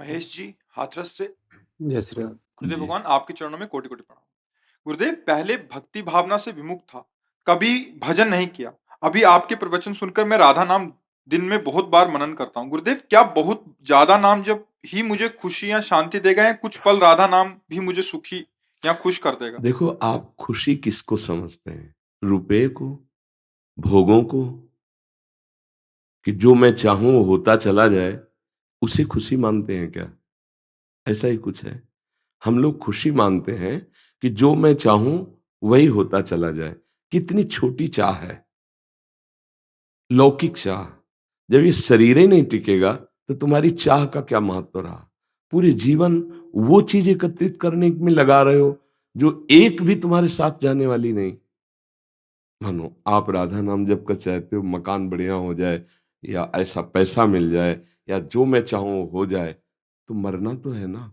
महेश जी, हाथरस से। जय श्री राम। गुरुदेव जी। भगवान आपके चरणों में कोटि-कोटि प्रणाम। गुरुदेव, पहले भक्ति भावना से विमुख था, कभी भजन नहीं किया। अभी आपके प्रवचन सुनकर मैं राधा नाम दिन में बहुत बार मनन करता हूँ। गुरुदेव, क्या बहुत ज़्यादा नाम जप ही मुझे खुशी या शांति देगा, या कुछ पल राधा नाम भी मुझे सुखी या खुश कर देगा? देखो, आप खुशी किसको समझते हैं? रुपए को, भोगों को, कि जो मैं चाहूं वो होता चला जाए, उसे खुशी मानते हैं क्या? ऐसा ही कुछ है। हम लोग खुशी मानते हैं कि जो मैं चाहूं वही होता चला जाए। कितनी छोटी चाह है, लौकिक चाह। जब ये शरीर ही नहीं टिकेगा तो तुम्हारी चाह का क्या महत्व रहा? पूरे जीवन वो चीज एकत्रित करने में लगा रहे हो जो एक भी तुम्हारे साथ जाने वाली नहीं। मानो आप राधा नाम जप कर चाहते हो मकान बढ़िया हो जाए, या ऐसा पैसा मिल जाए, या जो मैं चाहूं हो जाए, तो मरना तो है ना।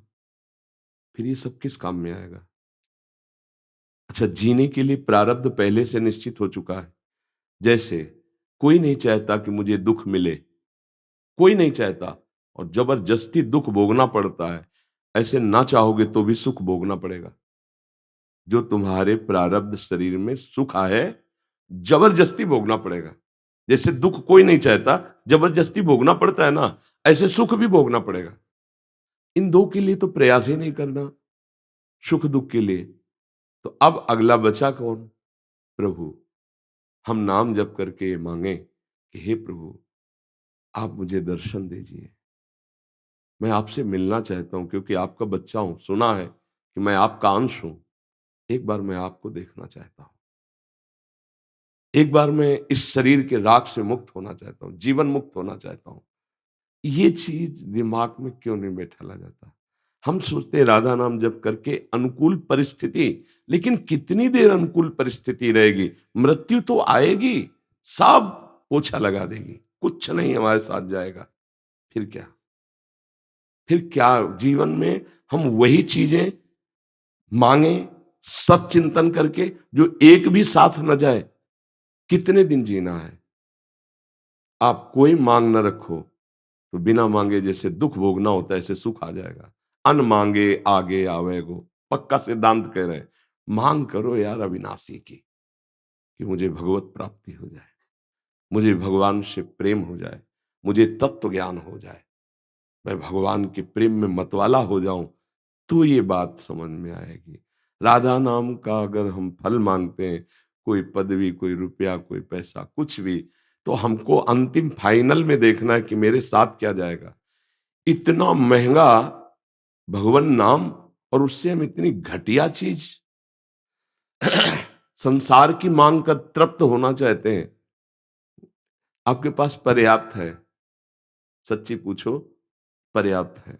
फिर ये सब किस काम में आएगा? अच्छा, जीने के लिए प्रारब्ध पहले से निश्चित हो चुका है। जैसे कोई नहीं चाहता कि मुझे दुख मिले, कोई नहीं चाहता, और जबरदस्ती दुख भोगना पड़ता है। ऐसे ना चाहोगे तो भी सुख भोगना पड़ेगा। जो तुम्हारे प्रारब्ध शरीर में सुख है, जबरदस्ती भोगना पड़ेगा। जैसे दुख कोई नहीं चाहता, जबरदस्ती भोगना पड़ता है ना, ऐसे सुख भी भोगना पड़ेगा। इन दो के लिए तो प्रयास ही नहीं करना, सुख दुख के लिए। तो अब अगला बचा कौन? प्रभु। हम नाम जप करके मांगे कि हे प्रभु, आप मुझे दर्शन दीजिए। मैं आपसे मिलना चाहता हूं, क्योंकि आपका बच्चा हूं, सुना है कि मैं आपका अंश हूं। एक बार मैं आपको देखना चाहता हूं। एक बार मैं इस शरीर के राग से मुक्त होना चाहता हूं, जीवन मुक्त होना चाहता हूं। ये चीज दिमाग में क्यों नहीं बैठाला जाता? हम सोचते राधा नाम जप करके अनुकूल परिस्थिति, लेकिन कितनी देर अनुकूल परिस्थिति रहेगी? मृत्यु तो आएगी, सब पोछा लगा देगी, कुछ नहीं हमारे साथ जाएगा। फिर क्या? फिर क्या जीवन में हम वही चीजें मांगे सत चिंतन करके, जो एक भी साथ न जाए? कितने दिन जीना है? आप कोई मांग न रखो, तो बिना मांगे जैसे दुख भोगना होता है, ऐसे सुख आ जाएगा। अन मांगे आगे आवेगो, पक्का सिद्धांत कह रहे हैं। मांग करो यार अविनाशी की, कि मुझे भगवत प्राप्ति हो जाए, मुझे भगवान से प्रेम हो जाए, मुझे तत्व ज्ञान हो जाए, मैं भगवान के प्रेम में मतवाला हो जाऊं, तो ये बात समझ में आएगी। राधा नाम का अगर हम फल मांगते हैं, कोई पदवी, कोई रुपया, कोई पैसा, कुछ भी, तो हमको अंतिम फाइनल में देखना है कि मेरे साथ क्या जाएगा। इतना महंगा भगवान नाम, और उससे हम इतनी घटिया चीज संसार की मांग कर तृप्त होना चाहते हैं। आपके पास पर्याप्त है, सच्ची पूछो, पर्याप्त है।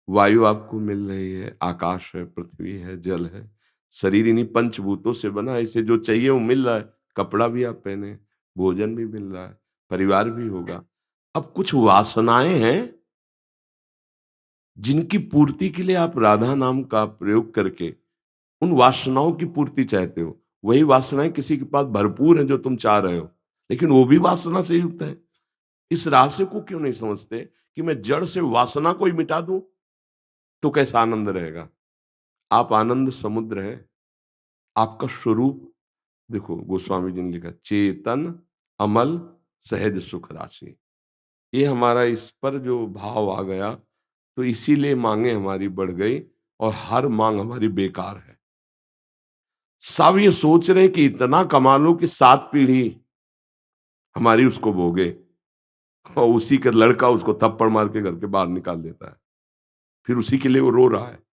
वायु आपको मिल रही है, आकाश है, पृथ्वी है, जल है, शरीर इन्हीं पंचभूतों से बना है। इसे जो चाहिए वो मिल रहा है, कपड़ा भी आप पहने, भोजन भी मिल रहा है, परिवार भी होगा। अब कुछ वासनाएं हैं जिनकी पूर्ति के लिए आप राधा नाम का प्रयोग करके उन वासनाओं की पूर्ति चाहते हो। वही वासनाएं किसी के पास भरपूर है जो तुम चाह रहे हो, लेकिन वो भी वासना से युक्त है। इस रहस्य को क्यों नहीं समझते कि मैं जड़ से वासना को ही मिटा दूं तो कैसा आनंद रहेगा? आप आनंद समुद्र है, आपका स्वरूप। देखो, गोस्वामी जी ने लिखा, चेतन अमल सहज सुख राशि। ये हमारा इस पर जो भाव आ गया, तो इसीलिए मांगे हमारी बढ़ गई, और हर मांग हमारी बेकार है। सब ये सोच रहे हैं कि इतना कमा लो कि 7 पीढ़ी हमारी उसको भोगे, और उसी का लड़का उसको थप्पड़ मार के घर के बाहर निकाल देता है, फिर उसी के लिए वो रो रहा है।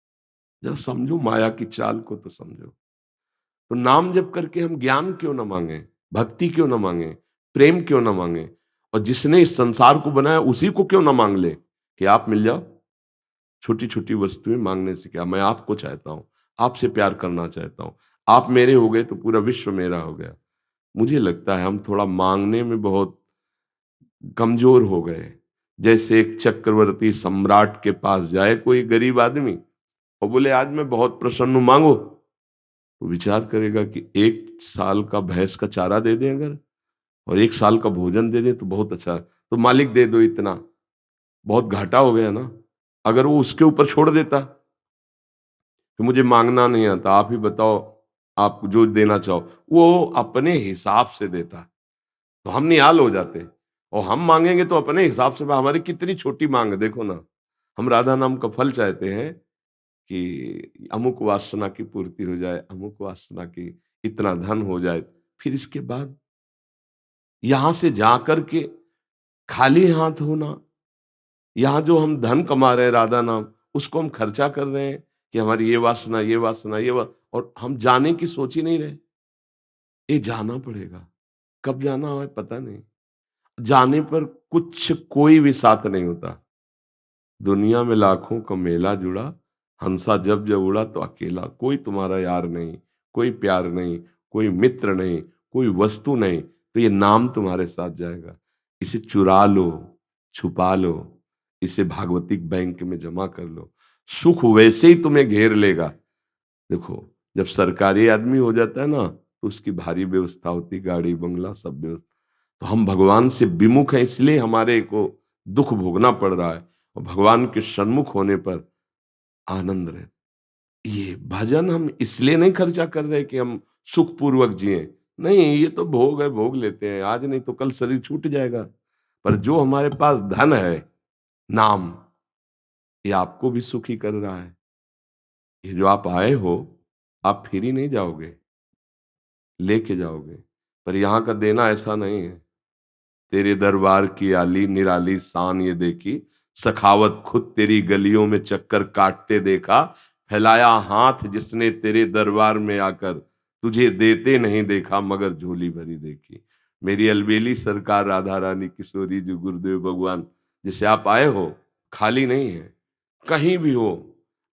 जरा समझो माया की चाल को, तो समझो। तो नाम जप करके हम ज्ञान क्यों ना मांगे, भक्ति क्यों ना मांगे, प्रेम क्यों ना मांगे, और जिसने इस संसार को बनाया उसी को क्यों ना मांग ले कि आप मिल जाओ। छोटी छोटी वस्तुएं मांगने से क्या? मैं आपको चाहता हूं, आपसे प्यार करना चाहता हूं, आप मेरे हो गए तो पूरा विश्व मेरा हो गया। मुझे लगता है हम थोड़ा मांगने में बहुत कमजोर हो गए। जैसे एक चक्रवर्ती सम्राट के पास जाए कोई गरीब आदमी और बोले, आज मैं बहुत प्रसन्न हूं, मांगो। वो विचार करेगा कि 1 साल का भैंस का चारा दे दें अगर, और 1 साल का भोजन दे दें तो बहुत अच्छा। तो मालिक दे दो इतना, बहुत घाटा हो गया ना। अगर वो उसके ऊपर छोड़ देता कि मुझे मांगना नहीं आता, आप ही बताओ, आप जो देना चाहो, वो अपने हिसाब से देता, तो हम निहाल हो जाते। और हम मांगेंगे तो अपने हिसाब से, हमारी कितनी छोटी मांग है देखो ना। हम राधा नाम का फल चाहते हैं कि अमुक वासना की पूर्ति हो जाए, अमुक वासना की, इतना धन हो जाए। फिर इसके बाद यहां से जाकर के खाली हाथ होना, यहाँ जो हम धन कमा रहे हैं राधा नाम, उसको हम खर्चा कर रहे हैं कि हमारी ये वासना, ये वासना, और हम जाने की सोच ही नहीं रहे। ये जाना पड़ेगा, कब जाना है पता नहीं। जाने पर कुछ कोई भी साथ नहीं होता। दुनिया में लाखों का मेला जुड़ा, हंसा जब जब उड़ा तो अकेला। कोई तुम्हारा यार नहीं, कोई प्यार नहीं, कोई मित्र नहीं, कोई वस्तु नहीं, तो ये नाम तुम्हारे साथ जाएगा। इसे चुरा लो, छुपा लो, इसे भागवतिक बैंक में जमा कर लो, सुख वैसे ही तुम्हें घेर लेगा। देखो, जब सरकारी आदमी हो जाता है ना, तो उसकी भारी व्यवस्था होती, गाड़ी बंगला सब व्यवस्था। तो हम भगवान से विमुख हैं, इसलिए हमारे को दुख भोगना पड़ रहा है। और भगवान के सन्मुख होने पर आनंद रहे। ये भजन हम इसलिए नहीं खर्चा कर रहे कि हम सुखपूर्वक जिए। नहीं, ये तो भोग है, भोग लेते हैं, आज नहीं तो कल शरीर छूट जाएगा। पर जो हमारे पास धन है, नाम, ये आपको भी सुखी कर रहा है। ये जो आप आए हो, आप फिर ही नहीं जाओगे, लेके जाओगे। पर यहाँ का देना ऐसा नहीं है। तेरे दरबार की आली निराली शान ये देखी, सखावत खुद तेरी गलियों में चक्कर काटते देखा, फैलाया हाथ जिसने तेरे दरबार में आकर, तुझे देते नहीं देखा मगर झोली भरी देखी। मेरी अलबेली सरकार राधा रानी किशोरी जी गुरुदेव भगवान, जिसे आप आए हो, खाली नहीं है। कहीं भी हो,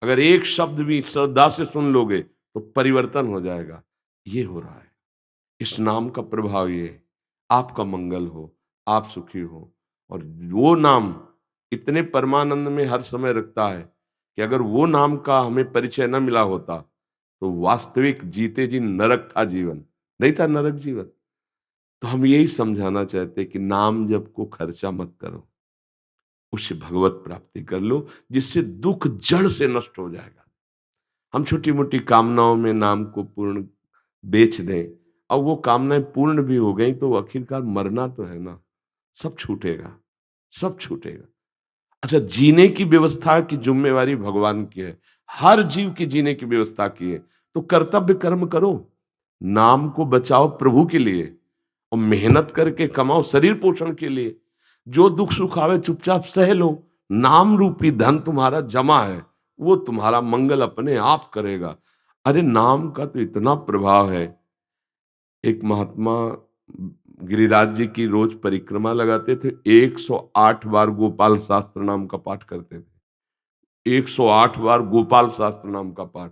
अगर एक शब्द भी श्रद्धा से सुन लोगे तो परिवर्तन हो जाएगा। ये हो रहा है। इस नाम का प्रभाव ये है, आपका मंगल हो, आप सुखी हो। और वो नाम इतने परमानंद में हर समय रखता है कि अगर वो नाम का हमें परिचय न मिला होता तो वास्तविक जीते जी नरक था जीवन, नहीं था नरक जीवन। तो हम यही समझाना चाहते हैं कि नाम जप को खर्चा मत करो, उससे भगवत प्राप्ति कर लो, जिससे दुख जड़ से नष्ट हो जाएगा। हम छोटी मोटी कामनाओं में नाम को पूर्ण बेच दें, और वो कामनाएं पूर्ण भी हो गई तो आखिरकार मरना तो है ना, सब छूटेगा, सब छूटेगा। अच्छा, जीने की व्यवस्था की जिम्मेवारी भगवान की है, हर जीव की जीने की व्यवस्था की है। तो कर्तव्य कर्म करो, नाम को बचाओ प्रभु के लिए, और मेहनत करके कमाओ शरीर पोषण के लिए। जो दुख सुख आवे चुपचाप सह लो, नाम रूपी धन तुम्हारा जमा है, वो तुम्हारा मंगल अपने आप करेगा। अरे नाम का तो इतना प्रभाव है। एक महात्मा गिरिराज जी की रोज परिक्रमा लगाते थे, 108 बार गोपाल शास्त्र नाम का पाठ करते थे। 108 बार गोपाल शास्त्र नाम का पाठ,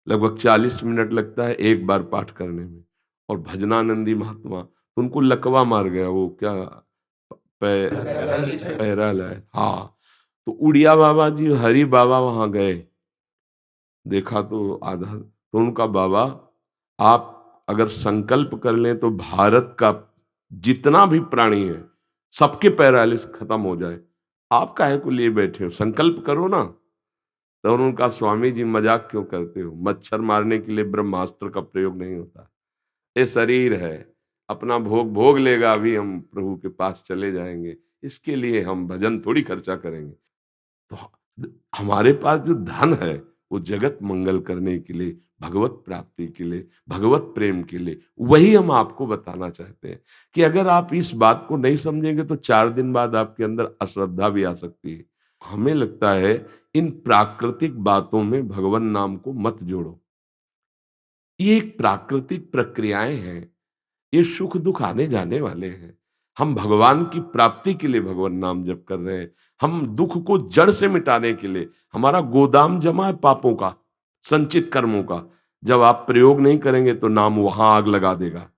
लगभग 40 मिनट लगता है एक बार पाठ करने में। और भजनानंदी महात्मा, उनको लकवा मार गया, वो क्या पैरालाइज, हाँ। तो उड़िया बाबा जी, हरि बाबा वहां गए, देखा तो आधा, तो उनका बाबा, आप अगर संकल्प कर लें तो भारत का जितना भी प्राणी है सबके पैरालिस खत्म हो जाए, आप काहे को लिए बैठे हो, संकल्प करो ना। तो उनका, स्वामी जी मजाक क्यों करते हो, मच्छर मारने के लिए ब्रह्मास्त्र का प्रयोग नहीं होता। ये शरीर है, अपना भोग भोग लेगा, अभी हम प्रभु के पास चले जाएंगे, इसके लिए हम भजन थोड़ी खर्चा करेंगे। तो हमारे पास जो धन है वो जगत मंगल करने के लिए, भगवत प्राप्ति के लिए, भगवत प्रेम के लिए। वही हम आपको बताना चाहते हैं कि अगर आप इस बात को नहीं समझेंगे तो 4 दिन बाद आपके अंदर अश्रद्धा भी आ सकती है। हमें लगता है इन प्राकृतिक बातों में भगवान नाम को मत जोड़ो। ये एक प्राकृतिक प्रक्रियाएं हैं, ये सुख दुख आने जाने वाले हैं। हम भगवान की प्राप्ति के लिए भगवान नाम जप कर रहे हैं। हम दुख को जड़ से मिटाने के लिए, हमारा गोदाम जमा है पापों का, संचित कर्मों का। जब आप प्रयोग नहीं करेंगे तो नाम वहां आग लगा देगा,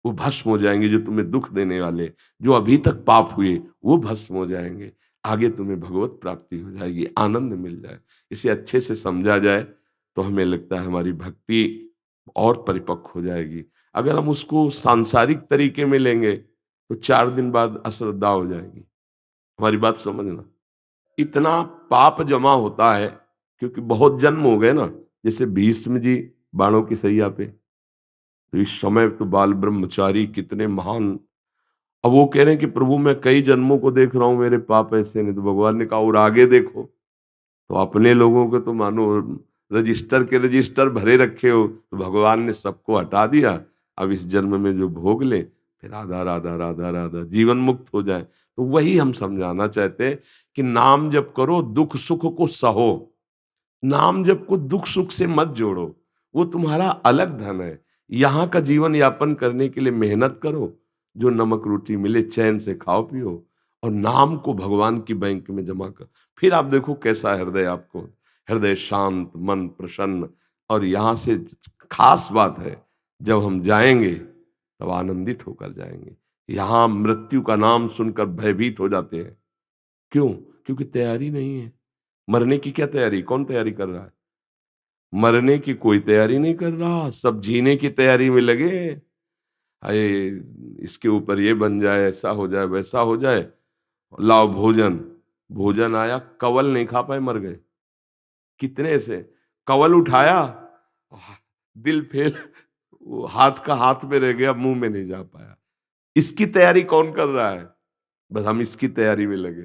वो भस्म हो जाएंगे। जो तुम्हें दुख देने वाले, जो अभी तक पाप हुए, वो भस्म हो जाएंगे। आगे तुम्हें भगवत प्राप्ति हो जाएगी, आनंद मिल जाए। इसे अच्छे से समझा जाए तो हमें लगता है हमारी भक्ति और परिपक्व हो जाएगी। अगर हम उसको सांसारिक तरीके में लेंगे तो 4 दिन बाद अश्रद्धा हो जाएगी। हमारी बात समझना। इतना पाप जमा होता है, क्योंकि बहुत जन्म हो गए ना। जैसे भीष्म जी बाणों की सैया पे, तो इस समय तो बाल ब्रह्मचारी कितने महान। अब वो कह रहे हैं कि प्रभु मैं कई जन्मों को देख रहा हूं, मेरे पाप ऐसे नहीं। तो भगवान ने कहा और आगे देखो। तो अपने लोगों के तो मानो रजिस्टर के रजिस्टर भरे रखे हो, तो भगवान ने सबको हटा दिया। अब इस जन्म में जो भोग ले, फिर राधा राधा राधा राधा जीवन मुक्त हो जाए। तो वही हम समझाना चाहते हैं कि नाम जप करो, दुख सुख को सहो। नाम जप को दुख सुख से मत जोड़ो, वो तुम्हारा अलग धन है। यहाँ का जीवन यापन करने के लिए मेहनत करो, जो नमक रोटी मिले चैन से खाओ पियो, और नाम को भगवान की बैंक में जमा कर। फिर आप देखो कैसा हृदय आपको, हृदय शांत, मन प्रसन्न। और यहाँ से खास बात है, जब हम जाएंगे तब आनंदित होकर जाएंगे। यहाँ मृत्यु का नाम सुनकर भयभीत हो जाते हैं। क्यों? क्योंकि तैयारी नहीं है। मरने की क्या तैयारी, कौन तैयारी कर रहा है? मरने की कोई तैयारी नहीं कर रहा, सब जीने की तैयारी में लगे। अरे इसके ऊपर ये बन जाए, ऐसा हो जाए, वैसा हो जाए, लाओ भोजन। भोजन आया, कवल नहीं खा पाए, मर गए। कितने ऐसे, कवल उठाया, दिल फेल, वो हाथ का हाथ में रह गया, मुंह में नहीं जा पाया। इसकी तैयारी कौन कर रहा है? बस हम इसकी तैयारी में लगे।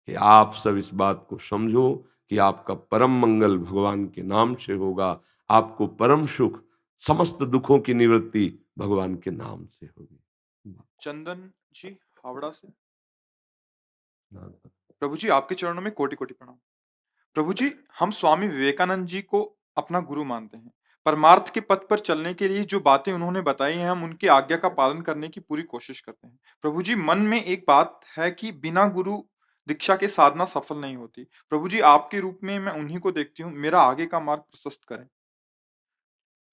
कि आप सब इस बात को समझो कि आपका परम मंगल भगवान के नाम से होगा। आपको परम सुख, समस्त दुखों की निवृत्ति भगवान के नाम से होगी। चंदन जी, हावड़ा से। प्रभु जी, आपके चरणों में कोटि कोटि प्रणाम। प्रभु जी, हम स्वामी विवेकानंद जी को अपना गुरु मानते हैं। परमार्थ के पथ पर चलने के लिए जो बातें उन्होंने बताई हैं, हम उनकी आज्ञा का पालन करने की पूरी कोशिश करते हैं। प्रभु जी, मन में एक बात है कि बिना गुरु दीक्षा के साधना सफल नहीं होती। प्रभु जी, आपके रूप में मैं उन्हीं को देखती हूँ, मेरा आगे का मार्ग प्रशस्त करें।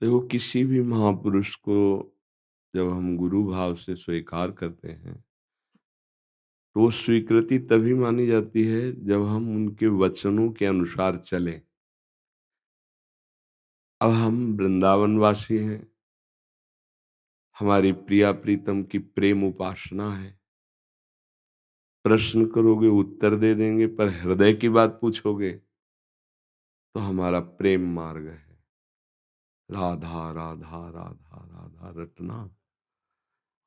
देखो, किसी भी महापुरुष को जब हम गुरु भाव से स्वीकार करते हैं, तो वो स्वीकृति तभी मानी जाती है जब हम उनके वचनों के अनुसार चलें। अब हम वृंदावन वासी हैं, हमारी प्रिया प्रीतम की प्रेम उपासना है। प्रश्न करोगे उत्तर दे देंगे, पर हृदय की बात पूछोगे तो हमारा प्रेम मार्ग है। राधा राधा राधा राधा रटना,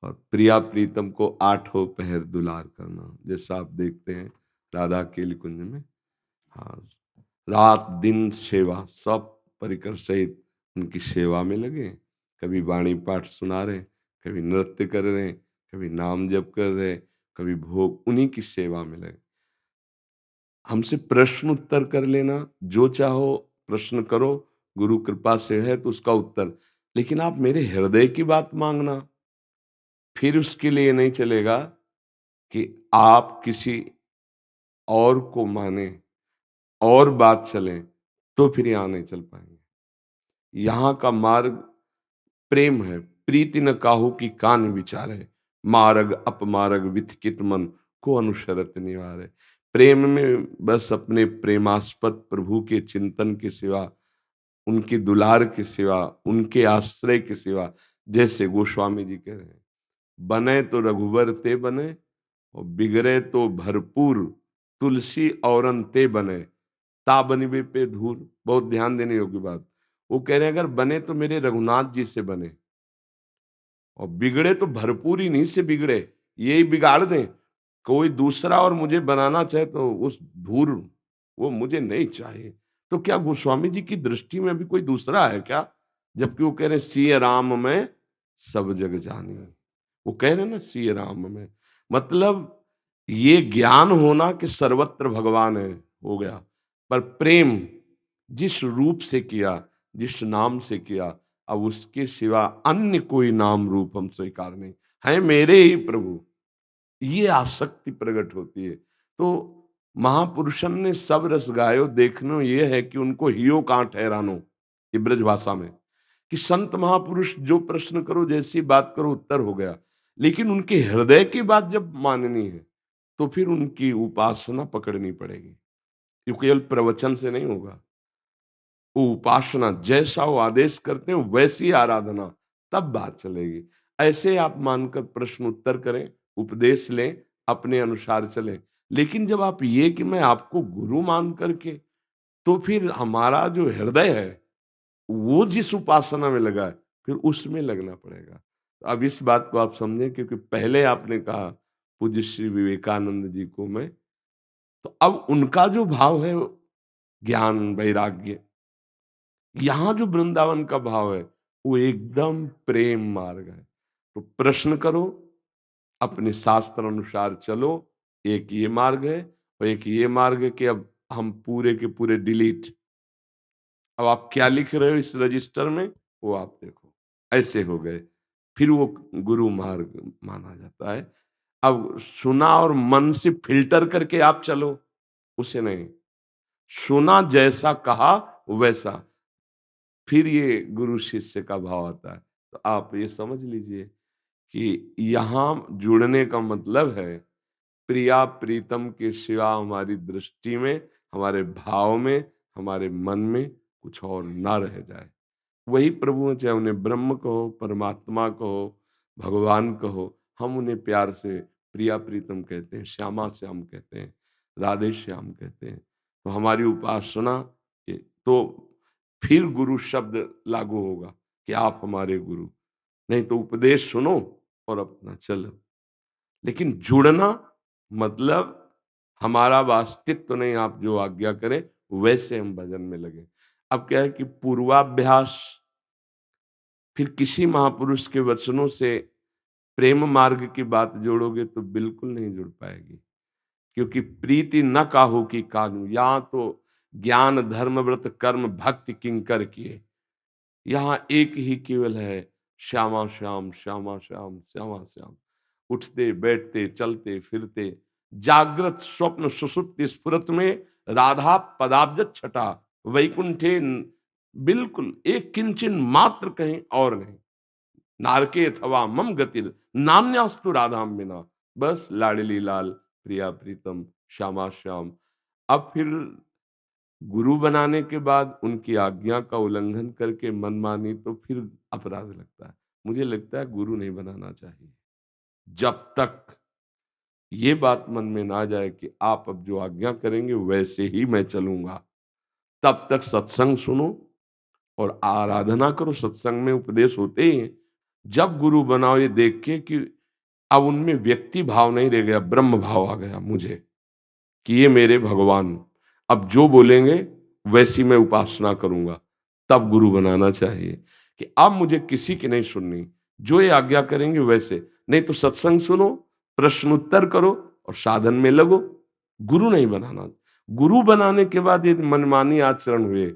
और प्रिया प्रीतम को आठों पहर दुलार करना। जैसा आप देखते हैं राधा केली कुंज में, हाँ, रात दिन सेवा, सब परिकर सहित उनकी सेवा में लगे। कभी वाणी पाठ सुना रहे, कभी नृत्य कर रहे, कभी नाम जप कर रहे, कभी भोग, उन्हीं की सेवा में लगे। हमसे प्रश्न उत्तर कर लेना, जो चाहो प्रश्न करो, गुरु कृपा से है तो उसका उत्तर। लेकिन आप मेरे हृदय की बात मांगना, फिर उसके लिए नहीं चलेगा कि आप किसी और को माने और बात चले, तो फिर यहाँ नहीं चल पाएंगे। यहाँ का मार्ग प्रेम है। प्रीति न काहू की कान विचारे, मार्ग अपमार्ग विथकित मन को अनुसरत निवारे। प्रेम में बस अपने प्रेमास्पद प्रभु के चिंतन के सिवा, उनके दुलार के सिवा, उनके आश्रय के सिवा, जैसे गोस्वामी जी कह रहे हैं, बने तो रघुबर ते बने, और बिगड़े तो भरपूर, तुलसी औरन ते बने, ता बनिबे पे धूर। बहुत ध्यान देने योग्य बात। वो कह रहे हैं अगर बने तो मेरे रघुनाथ जी से बने, और बिगड़े तो भरपूर इन्हीं से बिगड़े, यही बिगाड़ दें। कोई दूसरा और मुझे बनाना चाहे तो उस धूर, वो मुझे नहीं चाहिए। तो क्या गोस्वामी जी की दृष्टि में भी कोई दूसरा है क्या? जबकि वो कह रहे सिय राम में सब जग जानी। वो कह रहे ना सिय राम में, मतलब ये ज्ञान होना कि सर्वत्र भगवान है हो गया, पर प्रेम जिस रूप से किया, जिस नाम से किया, अब उसके सिवा अन्य कोई नाम रूप हम स्वीकार नहीं। है मेरे ही प्रभु, ये आसक्ति प्रकट होती है। तो महापुरुषन ने सब रस गायो, देखनो ये है कि उनको हियो कहाँ ठहरानो, ये ब्रज भाषा में। कि संत महापुरुष जो प्रश्न करो, जैसी बात करो, उत्तर हो गया। लेकिन उनके हृदय की बात जब माननी है, तो फिर उनकी उपासना पकड़नी पड़ेगी। ये केवल प्रवचन से नहीं होगा, वो उपासना, जैसा वो आदेश करते हैं वैसी आराधना, तब बात चलेगी। ऐसे आप मानकर प्रश्न उत्तर करें, उपदेश लें, अपने अनुसार चलें। लेकिन जब आप ये कि मैं आपको गुरु मान करके, तो फिर हमारा जो हृदय है वो जिस उपासना में लगा है, फिर उसमें लगना पड़ेगा। अब इस बात को आप समझें, क्योंकि पहले आपने कहा पूज्य श्री विवेकानंद जी को मैं, तो अब उनका जो भाव है वो ज्ञान वैराग्य, यहाँ जो वृंदावन का भाव है वो एकदम प्रेम मार्ग है। तो प्रश्न करो, अपने शास्त्र अनुसार चलो। एक ये मार्ग है और एक ये मार्ग है कि अब हम पूरे के पूरे डिलीट, अब आप क्या लिख रहे हो इस रजिस्टर में वो आप देखो, ऐसे हो गए, फिर वो गुरु मार्ग माना जाता है। अब सुना और मन से फिल्टर करके आप चलो, उसे नहीं। सुना जैसा कहा वैसा, फिर ये गुरु शिष्य का भाव आता है। तो आप ये समझ लीजिए कि यहाँ जुड़ने का मतलब है प्रिया प्रीतम के सिवा हमारी दृष्टि में, हमारे भाव में, हमारे मन में कुछ और ना रह जाए। वही प्रभु हैं, चाहे उन्हें ब्रह्म कहो, परमात्मा कहो, भगवान कहो, हम उन्हें प्यार से प्रिया प्रीतम कहते हैं, श्यामा श्याम कहते हैं, राधे श्याम कहते हैं। तो हमारी उपासना तो फिर गुरु शब्द लागू होगा कि आप हमारे गुरु, नहीं तो उपदेश सुनो और अपना चलो। लेकिन जुड़ना मतलब हमारा वास्तित्व तो नहीं, आप जो आज्ञा करें वैसे हम भजन में लगे। अब क्या है कि पूर्वाभ्यास, फिर किसी महापुरुष के वचनों से प्रेम मार्ग की बात जोड़ोगे तो बिल्कुल नहीं जुड़ पाएगी। क्योंकि प्रीति न काहू की कानू, यहाँ तो ज्ञान धर्म व्रत कर्म भक्ति किंकर किए, यहाँ एक ही केवल है श्यामा श्याम श्यामा श्याम श्यामा श्याम। उठते बैठते चलते फिरते, जागृत स्वप्न सुषुप्ति स्फुरत में, राधा पदाब्ज छटा वैकुंठे बिल्कुल एक किंचन मात्र कहीं और नहीं। नारके अथवा मम गतिर नान्यास्तु राधाम बिना, बस लाडली लाल प्रिया प्रीतम श्यामा श्याम। अब फिर गुरु बनाने के बाद उनकी आज्ञा का उल्लंघन करके मनमानी, तो फिर अपराध लगता है। मुझे लगता है गुरु नहीं बनाना चाहिए जब तक ये बात मन में ना जाए कि आप अब जो आज्ञा करेंगे वैसे ही मैं चलूंगा। तब तक सत्संग सुनो और आराधना करो। सत्संग में उपदेश होते ही हैं। जब गुरु बनाओ ये देख के कि अब उनमें व्यक्ति भाव नहीं रह गया, ब्रह्म भाव आ गया मुझे कि ये मेरे भगवान, अब जो बोलेंगे वैसी मैं उपासना करूंगा, तब गुरु बनाना चाहिए कि अब मुझे किसी की नहीं सुननी, जो ये आज्ञा करेंगे वैसे। नहीं तो सत्संग सुनो, प्रश्न उत्तर करो और साधन में लगो। गुरु नहीं बनाना। गुरु बनाने के बाद यदि मनमानी आचरण हुए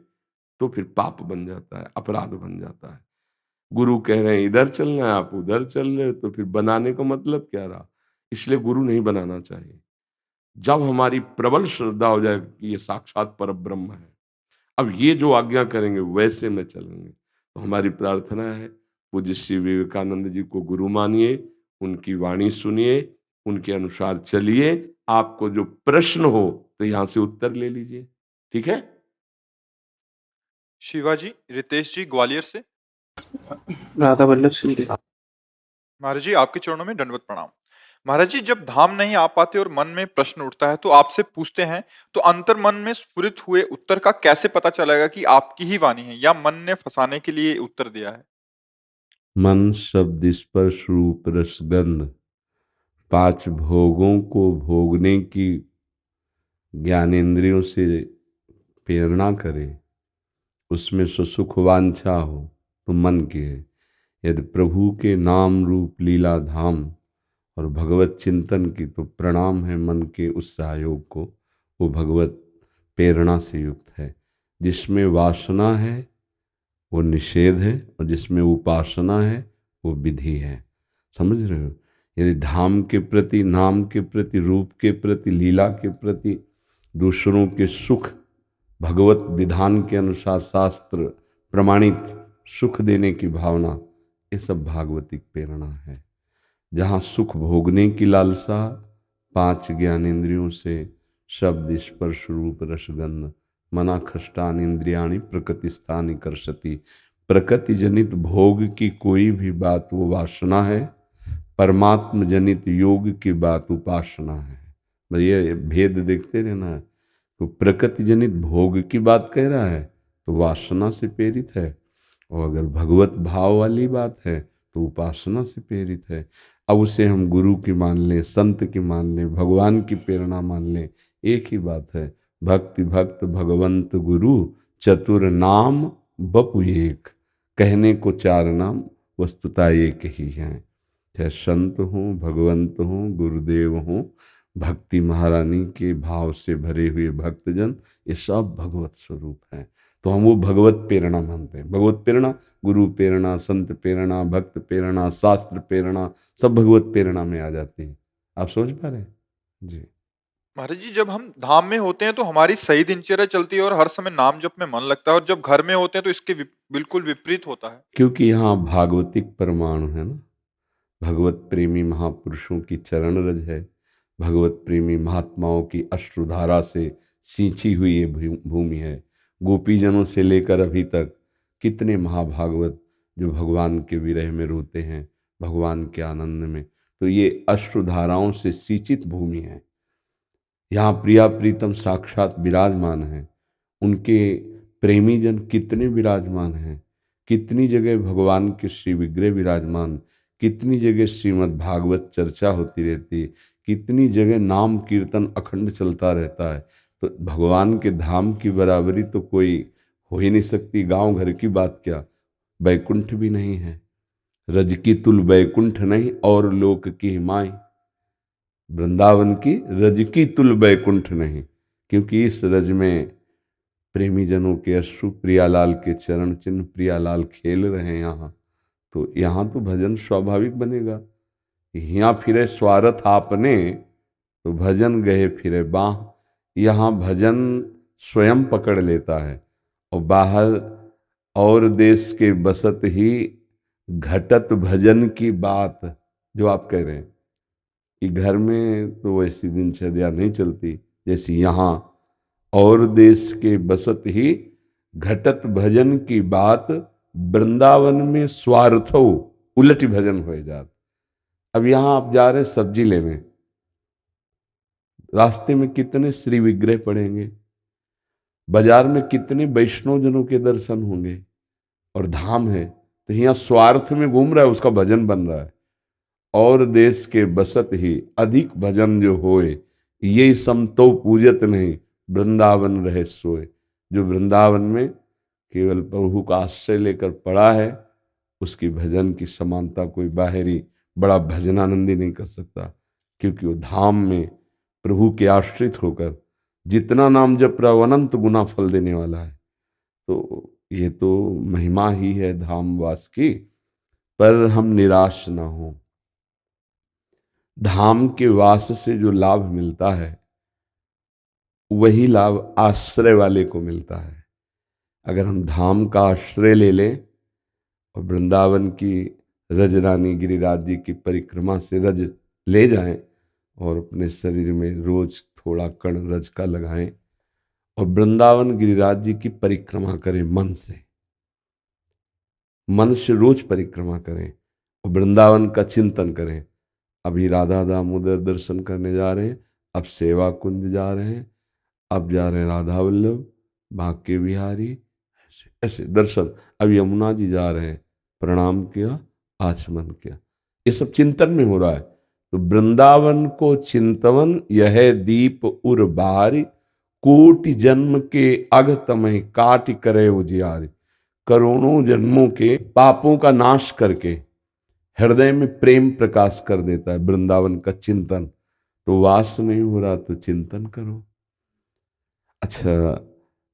तो फिर पाप बन जाता है, अपराध बन जाता है। गुरु कह रहे हैं इधर चलना है, आप उधर चल रहे हो, तो फिर बनाने का मतलब क्या रहा। इसलिए गुरु नहीं बनाना चाहिए। जब हमारी प्रबल श्रद्धा हो जाए कि ये साक्षात पर ब्रह्म है, अब ये जो आज्ञा करेंगे वैसे में चलेंगे, तो हमारी प्रार्थना है पूज्य श्री विवेकानंद जी को गुरु मानिए, उनकी वाणी सुनिए, उनके अनुसार चलिए। आपको जो प्रश्न हो तो यहाँ से उत्तर ले लीजिए, ठीक है। शिवाजी रितेश जी ग्वालियर से। राधा वल्लभ सिंह जी। महाराज जी आपके चरणों में दंडवत प्रणाम। महाराज जी जब धाम नहीं आ पाते और मन में प्रश्न उठता है तो आपसे पूछते हैं, तो अंतर मन में स्फुरित हुए उत्तर का कैसे पता चलेगा कि आपकी ही वाणी है या मन ने फंसाने के लिए उत्तर दिया है? मन शब्द स्पर्श रूप रसगंध पांच भोगों को भोगने की ज्ञानेंद्रियों से प्रेरणा करे, उसमें सुख वांछा हो तो मन की है। यदि प्रभु के नाम रूप लीला धाम और भगवत चिंतन की, तो प्रणाम है मन के उस सहयोग को, वो भगवत प्रेरणा से युक्त है। जिसमें वासना है वो निषेध है और जिसमें उपासना है वो विधि है। समझ रहे हो। यदि धाम के प्रति, नाम के प्रति, रूप के प्रति, लीला के प्रति, दूसरों के सुख भगवत विधान के अनुसार शास्त्र प्रमाणित सुख देने की भावना, ये सब भागवतिक प्रेरणा है। जहाँ सुख भोगने की लालसा, पांच ज्ञानेंद्रियों से शब्द स्पर्श रूप रसगंध मना खष्टान इंद्रियाणी प्रकृतिस्थानी कर्षति, प्रकृति जनित भोग की कोई भी बात वो वासना है, परमात्म जनित योग की बात उपासना है। भैया ये भेद देखते रहना है। तो प्रकृति जनित भोग की बात कह रहा है तो वासना से प्रेरित है, और अगर भगवत भाव वाली बात है तो उपासना से प्रेरित है। अब उसे हम गुरु की मान लें, संत की मान लें, भगवान की प्रेरणा मान लें, एक ही बात है। भक्ति भक्त भगवंत गुरु चतुर नाम बपु एक, कहने को चार नाम वस्तुता एक ही हैं। चाहे संत हों, भगवंत हों, गुरुदेव हों, भक्ति महारानी के भाव से भरे हुए भक्तजन, ये सब भगवत स्वरूप हैं। तो हम वो भगवत प्रेरणा मानते हैं। भगवत प्रेरणा, गुरु प्रेरणा, संत प्रेरणा, भक्त प्रेरणा, शास्त्र प्रेरणा, सब भगवत प्रेरणा में आ जाती है। आप समझ पा रहे हैं जी। महाराज जी, जब हम धाम में होते हैं तो हमारी सही दिनचर्या चलती है और हर समय नाम जप में मन लगता है, और जब घर में होते हैं तो इसके बिल्कुल विपरीत होता है। क्योंकि यहाँ भागवतिक परमाणु है ना, भगवत प्रेमी महापुरुषों की चरण रज है, भगवत प्रेमी महात्माओं की अश्रुधारा से सींची हुई ये भूमि है। गोपीजनों से लेकर अभी तक कितने महाभागवत जो भगवान के विरह में रोते हैं, भगवान के आनंद में, तो ये अश्रुधाराओं से सिंचित भूमि है। यहाँ प्रिया प्रीतम साक्षात विराजमान हैं, उनके प्रेमी जन कितने विराजमान हैं, कितनी जगह भगवान के श्री विग्रह विराजमान, कितनी जगह श्रीमद् भागवत चर्चा होती रहती, कितनी जगह नाम कीर्तन अखंड चलता रहता है। तो भगवान के धाम की बराबरी तो कोई हो ही नहीं सकती। गांव घर की बात क्या, बैकुंठ भी नहीं है। रज की तुल बैकुंठ नहीं और लोक की माई, वृंदावन की रज की तुल बैकुंठ नहीं, क्योंकि इस रज में प्रेमी जनों के अश्रु, प्रियालाल के चरण चिन्ह, प्रियालाल खेल रहे हैं यहाँ। तो यहाँ तो भजन स्वाभाविक बनेगा। यहाँ फिरे स्वार्थ आपने तो भजन गए फिरे बाह, यहाँ भजन स्वयं पकड़ लेता है। और बाहर और देश के बसत ही घटत भजन की बात जो आप कह रहे हैं, कि घर में तो वैसी दिनचर्या नहीं चलती जैसी यहाँ, और देश के बसत ही घटत भजन की बात, वृंदावन में स्वार्थो उलट भजन हो जात। अब यहाँ आप जा रहे सब्जी लेने, रास्ते में कितने श्री विग्रह पड़ेंगे, बाजार में कितने वैष्णव जनों के दर्शन होंगे, और धाम है तो यहाँ स्वार्थ में घूम रहा है, उसका भजन बन रहा है। और देश के बसत ही अधिक भजन जो होए, ये समतो पूजत नहीं, वृंदावन रहे सोए। जो वृंदावन में केवल प्रभु का आश्रय लेकर पड़ा है, उसकी भजन की समानता कोई बाहरी बड़ा भजनानंदी नहीं कर सकता, क्योंकि वो धाम में प्रभु के आश्रित होकर जितना नाम जप रहा है अनंत गुना फल देने वाला है। तो ये तो महिमा ही है धामवास की। पर हम निराश ना हो, धाम के वास से जो लाभ मिलता है वही लाभ आश्रय वाले को मिलता है। अगर हम धाम का आश्रय ले लें और वृंदावन की रज रानी गिरिराज जी की परिक्रमा से रज ले जाएं, और अपने शरीर में रोज थोड़ा कण रज का लगाएं, और वृंदावन गिरिराज जी की परिक्रमा करें मन से रोज परिक्रमा करें, और वृंदावन का चिंतन करें। अभी राधा दामोदर दर्शन करने जा रहे हैं, अब सेवा कुंज जा रहे हैं, अब जा रहे हैं राधा वल्लभ, बांके बिहारी, ऐसे ऐसे दर्शन। अब यमुना जी जा रहे हैं, प्रणाम किया, आचमन किया, ये सब चिंतन में हो रहा है। तो वृंदावन को चिंतवन यह दीप उर बारी, कोटि जन्म के अघ तमह काट करे उजियारी। करोड़ों जन्मों के पापों का नाश करके हृदय में प्रेम प्रकाश कर देता है वृंदावन का चिंतन। तो वास नहीं हो रहा तो चिंतन करो। अच्छा,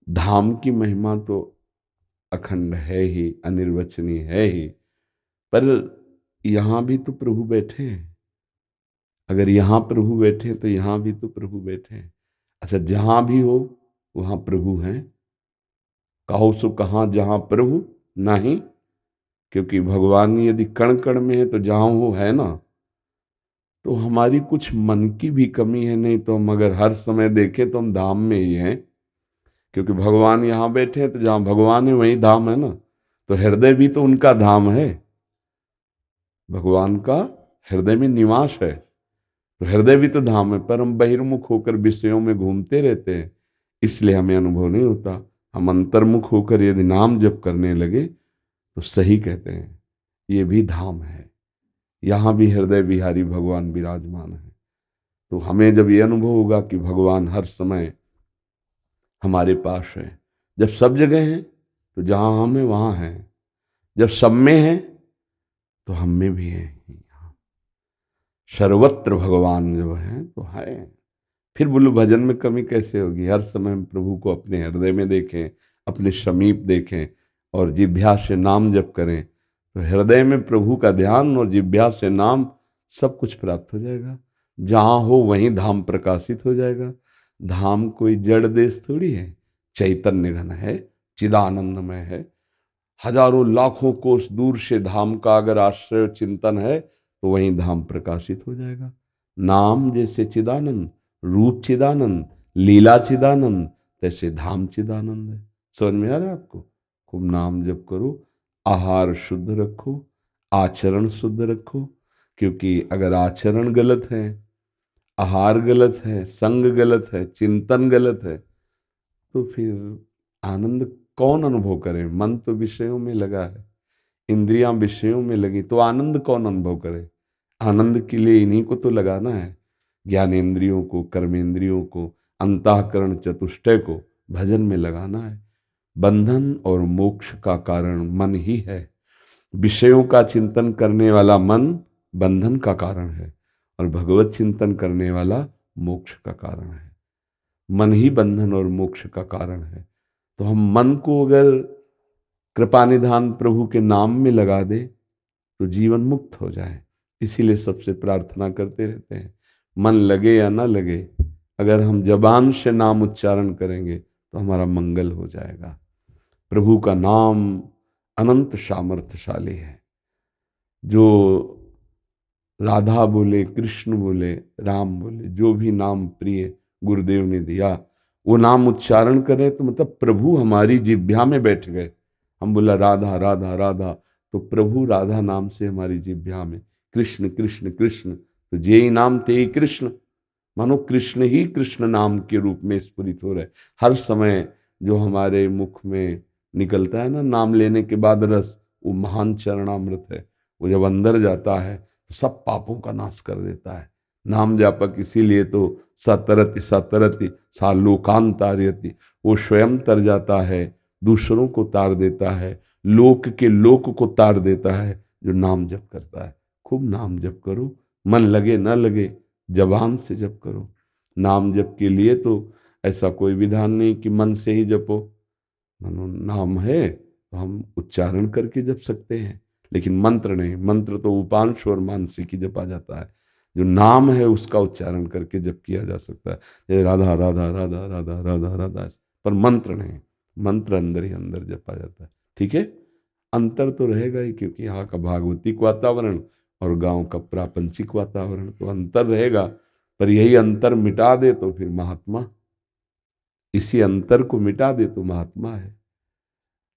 धाम की महिमा तो अखंड है ही, अनिर्वचनीय है ही, पर यहाँ भी तो प्रभु बैठे हैं। अगर यहाँ प्रभु बैठे हैं तो यहाँ भी तो प्रभु बैठे हैं। अच्छा, जहाँ भी हो वहाँ प्रभु हैं। कहो सो कहाँ जहाँ प्रभु नहीं, क्योंकि भगवान यदि कण कण में है तो जहाँ वो है ना, तो हमारी कुछ मन की भी कमी है। नहीं तो हम अगर हर समय देखें तो हम धाम में ही हैं, क्योंकि भगवान यहाँ बैठे हैं, तो जहाँ भगवान है वहीं धाम है ना। तो हृदय भी तो उनका धाम है, भगवान का हृदय में निवास है। तो हृदय भी तो धाम है, पर हम बहिर्मुख होकर विषयों में घूमते रहते हैं, इसलिए हमें अनुभव नहीं होता। हम अंतर्मुख होकर यदि नाम जप करने लगे तो सही कहते हैं, ये भी धाम है, यहाँ भी हृदय बिहारी भगवान विराजमान है। तो हमें जब ये अनुभव होगा कि भगवान हर समय हमारे पास है, जब सब जगह हैं तो जहाँ हम हैं वहाँ हैं, जब सब में है तो हम में भी है, सर्वत्र भगवान जो है तो है। फिर बोलो भजन में कमी कैसे होगी? हर समय हम प्रभु को अपने हृदय में देखें, अपने समीप देखें और जिह्वा से नाम जप करें, तो हृदय में प्रभु का ध्यान और जिह्वा से नाम सब कुछ प्राप्त हो जाएगा। जहाँ हो वहीं धाम प्रकाशित हो जाएगा। धाम कोई जड़ देश थोड़ी है, चैतन्य घन है, चिदानंदमय है। हजारों लाखों कोस दूर से धाम का अगर आश्रय चिंतन है तो वहीं धाम प्रकाशित हो जाएगा। नाम जैसे चिदानंद, रूप चिदानंद, लीला चिदानंद, तैसे धाम चिदानंद है। समझ में आ रहा है आपको? खूब नाम जप करो, आहार शुद्ध रखो, आचरण शुद्ध रखो, क्योंकि अगर आचरण गलत है, आहार गलत है, संग गलत है, चिंतन गलत है, तो फिर आनंद कौन अनुभव करे? मन तो विषयों में लगा है, इंद्रियां विषयों में लगी, तो आनंद कौन अनुभव करे? आनंद के लिए इन्हीं को तो लगाना है, ज्ञानेंद्रियों को, कर्मेंद्रियों को, अंतःकरण चतुष्टय को भजन में लगाना है। बंधन और मोक्ष का कारण मन ही है। विषयों का चिंतन करने वाला मन बंधन का कारण है और भगवत चिंतन करने वाला मोक्ष का कारण है। मन ही बंधन और मोक्ष का कारण है। तो हम मन को अगर कृपा निधान प्रभु के नाम में लगा दे तो जीवन मुक्त हो जाए। इसीलिए सबसे प्रार्थना करते रहते हैं, मन लगे या ना लगे, अगर हम जबान से नाम उच्चारण करेंगे तो हमारा मंगल हो जाएगा। प्रभु का नाम अनंत सामर्थ्यशाली है। जो राधा बोले, कृष्ण बोले, राम बोले, जो भी नाम प्रिय गुरुदेव ने दिया, वो नाम उच्चारण करें तो मतलब प्रभु हमारी जिह्वा में बैठ गए। हम बोला राधा राधा राधा, तो प्रभु राधा नाम से हमारी जिह्वा में, कृष्ण कृष्ण कृष्ण, तो जे ही नाम ते ही कृष्ण, मानो कृष्ण ही कृष्ण नाम के रूप में स्फुरित हो रहे। हर समय जो हमारे मुख में निकलता है ना नाम लेने के बाद रस, वो महान चरणामृत है। वो जब अंदर जाता है तो सब पापों का नाश कर देता है। नाम जापक इसीलिए तो सतरति सतरति सा लोकान तारयति, वो स्वयं तर जाता है, दूसरों को तार देता है, लोक के लोक को तार देता है जो नाम जप करता है। खूब नाम जप करो, मन लगे न लगे, जबान से जप करो। नाम जप के लिए तो ऐसा कोई विधान नहीं कि मन से ही जपो। मनो नाम है तो हम उच्चारण करके जप सकते हैं, लेकिन मंत्र नहीं। मंत्र तो उपांश और मानसिक ही जपा जाता है। जो नाम है उसका उच्चारण करके जप किया जा सकता है, जैसे राधा राधा राधा राधा राधा राधा, पर मंत्र नहीं। मंत्र अंदर ही अंदर जपा जाता है। ठीक है, अंतर तो रहेगा ही, क्योंकि यहाँ का भागवतिक वातावरण और गांव का प्रापंचिक वातावरण, तो अंतर रहेगा। पर यही अंतर मिटा दे तो फिर महात्मा, इसी अंतर को मिटा दे तो महात्मा है।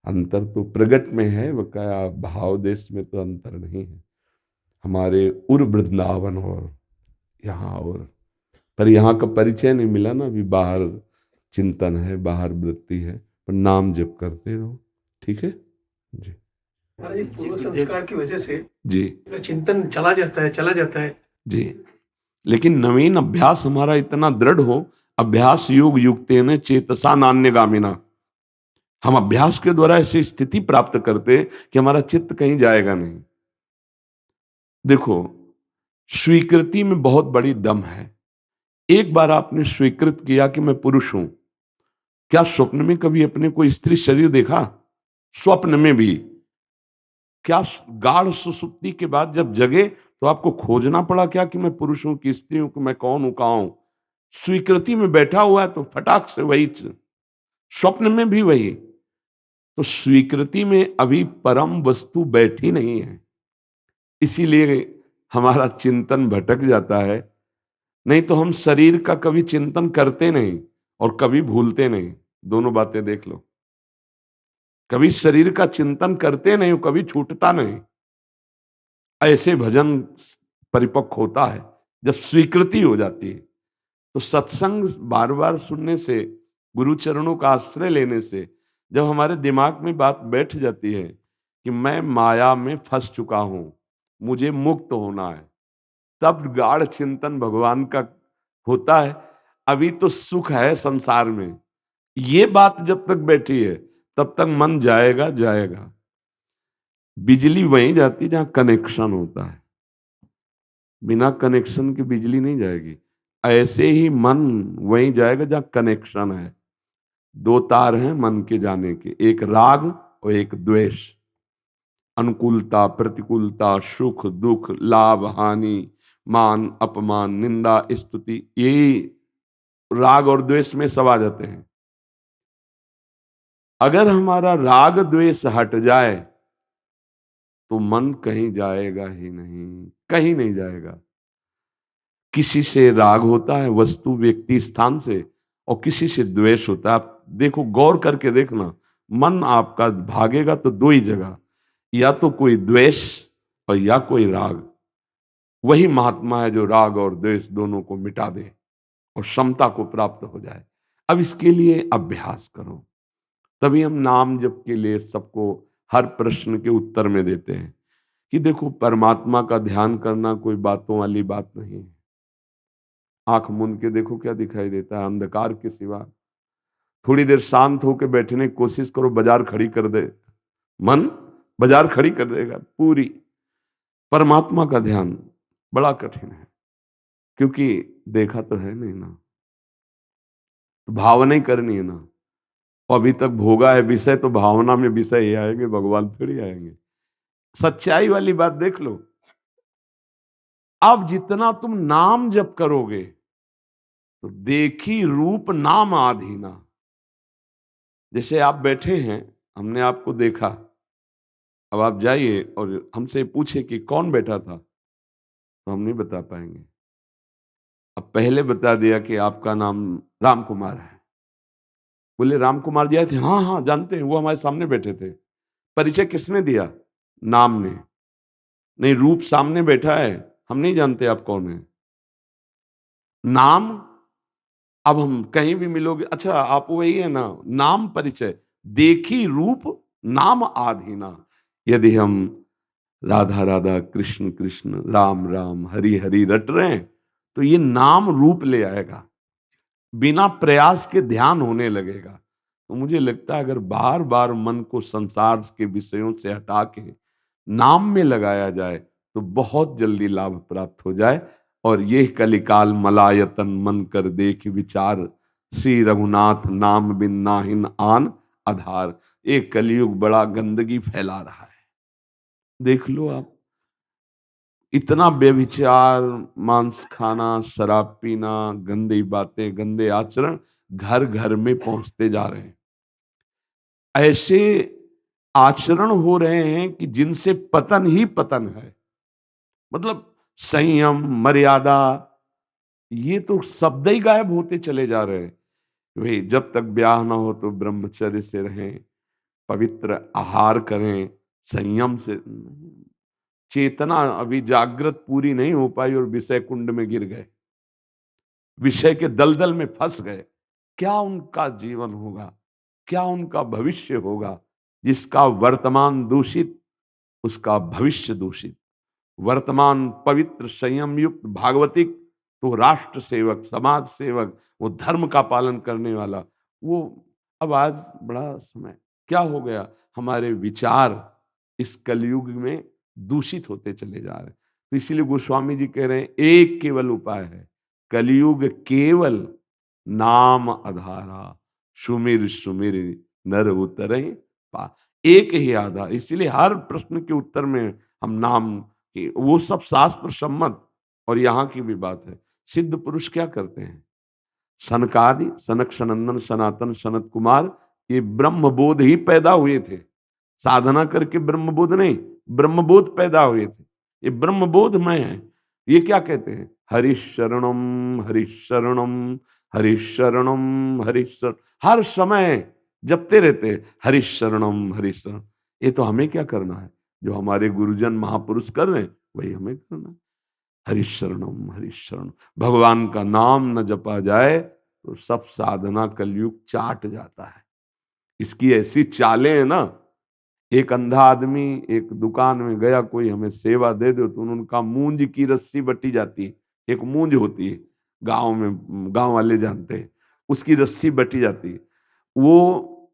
अंतर तो प्रगट में है, वह क्या भाव देश में तो अंतर नहीं है। हमारे उर वृंदावन और यहाँ और, पर यहाँ का परिचय नहीं मिला ना। अभी बाहर चिंतन है, बाहर वृत्ति है, पर नाम जप करते रहो। ठीक है जी। महाराज, पूर्व संस्कार की वजह से जी अगर चिंतन चला जाता है जी, लेकिन नवीन अभ्यास हमारा इतना दृढ़ हो, अभ्यास योग युक्तेन चेतसा नान्यगामिना, हम अभ्यास के द्वारा ऐसी स्थिति प्राप्त करते कि हमारा चित्त कहीं जाएगा नहीं। देखो, स्वीकृति में बहुत बड़ी दम है। एक बार आपने स्वीकृत किया कि मैं पुरुष हूं, क्या स्वप्न में कभी अपने कोई स्त्री शरीर देखा? स्वप्न में भी क्या? गाढ़ सुसुप्ति के बाद जब जगे तो आपको खोजना पड़ा क्या कि मैं पुरुष हूं कि स्त्री हूं, कि मैं कौन हूं, कहां हूं? स्वीकृति में बैठा हुआ है तो फटाक से वही, स्वप्न में भी वही। तो स्वीकृति में अभी परम वस्तु बैठी नहीं है, इसीलिए हमारा चिंतन भटक जाता है। नहीं तो हम शरीर का कभी चिंतन करते नहीं और कभी भूलते नहीं। दोनों बातें देख लो, कभी शरीर का चिंतन करते नहीं और कभी छूटता नहीं। ऐसे भजन परिपक्व होता है, जब स्वीकृति हो जाती है, तो सत्संग बार बार सुनने से, गुरु चरणों का आश्रय लेने से, जब हमारे दिमाग में बात बैठ जाती है कि मैं माया में फंस चुका हूं, मुझे मुक्त होना है, तब गाढ़ चिंतन भगवान का होता है। अभी तो सुख है संसार में, ये बात जब तक बैठी है तब तक मन जाएगा जाएगा। बिजली वहीं जाती जहां कनेक्शन होता है, बिना कनेक्शन के बिजली नहीं जाएगी। ऐसे ही मन वहीं जाएगा जहां कनेक्शन है। दो तार हैं मन के जाने के, एक राग और एक द्वेष। अनुकूलता प्रतिकूलता, सुख दुख, लाभ हानि, मान अपमान, निंदा स्तुति, यही राग और द्वेष में सब आ जाते हैं। अगर हमारा राग द्वेष हट जाए तो मन कहीं जाएगा ही नहीं, कहीं नहीं जाएगा। किसी से राग होता है वस्तु व्यक्ति स्थान से, और किसी से द्वेष होता है। आप देखो, गौर करके देखना, मन आपका भागेगा तो दो ही जगह, या तो कोई द्वेष और या कोई राग। वही महात्मा है जो राग और द्वेष दोनों को मिटा दे और समता को प्राप्त हो जाए। अब इसके लिए अभ्यास करो, तभी हम नाम जप के लिए सबको हर प्रश्न के उत्तर में देते हैं कि देखो, परमात्मा का ध्यान करना कोई बातों वाली बात नहीं है। आंख मूंद के देखो क्या दिखाई देता है अंधकार के सिवा। थोड़ी देर शांत होकर बैठने की कोशिश करो, बाजार खड़ी कर दे मन, बाजार खड़ी कर देगा पूरी। परमात्मा का ध्यान बड़ा कठिन है, क्योंकि देखा तो है नहीं ना, भावना ही करनी है ना। अभी तक भोगा है विषय, तो भावना में विषय ही आएंगे, भगवान थोड़ी आएंगे। सच्चाई वाली बात देख लो। अब जितना तुम नाम जप करोगे तो देखी रूप नाम आधीना। जैसे आप बैठे हैं, हमने आपको देखा, अब आप जाइए और हमसे पूछे कि कौन बैठा था, तो हम नहीं बता पाएंगे। अब पहले बता दिया कि आपका नाम राम कुमार है, बोले राम कुमार जी आए थे, हाँ हाँ जानते हैं, वो हमारे सामने बैठे थे। परिचय किसने दिया? नाम ने। नहीं, रूप सामने बैठा है, हम नहीं जानते आप कौन है। नाम, अब हम कहीं भी मिलोगे, अच्छा आप वही है ना, नाम परिचय। देखी रूप नाम आधीना। यदि हम राधा राधा कृष्ण कृष्ण राम राम हरि हरि रट रहे हैं, तो ये नाम रूप ले आएगा, बिना प्रयास के ध्यान होने लगेगा। तो मुझे लगता है अगर बार बार मन को संसार के विषयों से हटा के नाम में लगाया जाए तो बहुत जल्दी लाभ प्राप्त हो जाए। और ये कलिकाल मलायतन मन कर देख विचार, श्री रघुनाथ नाम बिन नाहिन आन आधार। एक कलयुग बड़ा गंदगी फैला रहा है, देख लो आप। इतना बेविचार, मांस खाना, शराब पीना, गंदी बातें, गंदे आचरण घर घर में पहुंचते जा रहे हैं। ऐसे आचरण हो रहे हैं कि जिनसे पतन ही पतन है। मतलब संयम, मर्यादा, ये तो शब्द ही गायब होते चले जा रहे हैं। भाई जब तक ब्याह ना हो तो ब्रह्मचर्य से रहें, पवित्र आहार करें, संयम से। चेतना अभी जागृत पूरी नहीं हो पाई और विषय कुंड में गिर गए, विषय के दलदल में फंस गए। क्या उनका जीवन होगा, क्या उनका भविष्य होगा? जिसका वर्तमान दूषित, उसका भविष्य दूषित। वर्तमान पवित्र संयम युक्त भागवतिक, तो राष्ट्र सेवक, समाज सेवक, वो धर्म का पालन करने वाला, वो अब आज बड़ा समय क्या हो गया, हमारे विचार इस कलयुग में दूषित होते चले जा रहे हैं। तो इसीलिए गोस्वामी जी कह रहे हैं एक केवल उपाय है, कलयुग केवल नाम आधारा, सुमिर सुमिर नर उतरे पा। एक ही आधार। इसीलिए हर प्रश्न के उत्तर में हम नाम की, वो सब शास्त्र सम्मत। और यहाँ की भी बात है, सिद्ध पुरुष क्या करते हैं? सनकादि, सनक सनंदन सनातन सनत कुमार, ये ब्रह्मबोध ही पैदा हुए थे। साधना करके ब्रह्मबोध नहीं, ब्रह्मबोध पैदा हुए थे। ये ब्रह्मबोध में है। ये क्या कहते हैं? हरिशरणम हरिशरणम हरिशरणम हरिशरण, हर समय जपते रहते हैं हरिशरणम हरिशरण। ये तो हमें क्या करना है? जो हमारे गुरुजन महापुरुष कर रहे हैं वही हमें करना है। हरिशरणम हरिशरण। भगवान का नाम न जपा जाए तो सब साधना कलयुग चाट जाता है। इसकी ऐसी चालें हैं ना, एक अंधा आदमी एक दुकान में गया, कोई हमें सेवा दे दो, तो उनका मूंज की रस्सी बटी जाती है। एक मूंज होती है, गांव में गांव वाले जानते हैं, उसकी रस्सी बटी जाती है। वो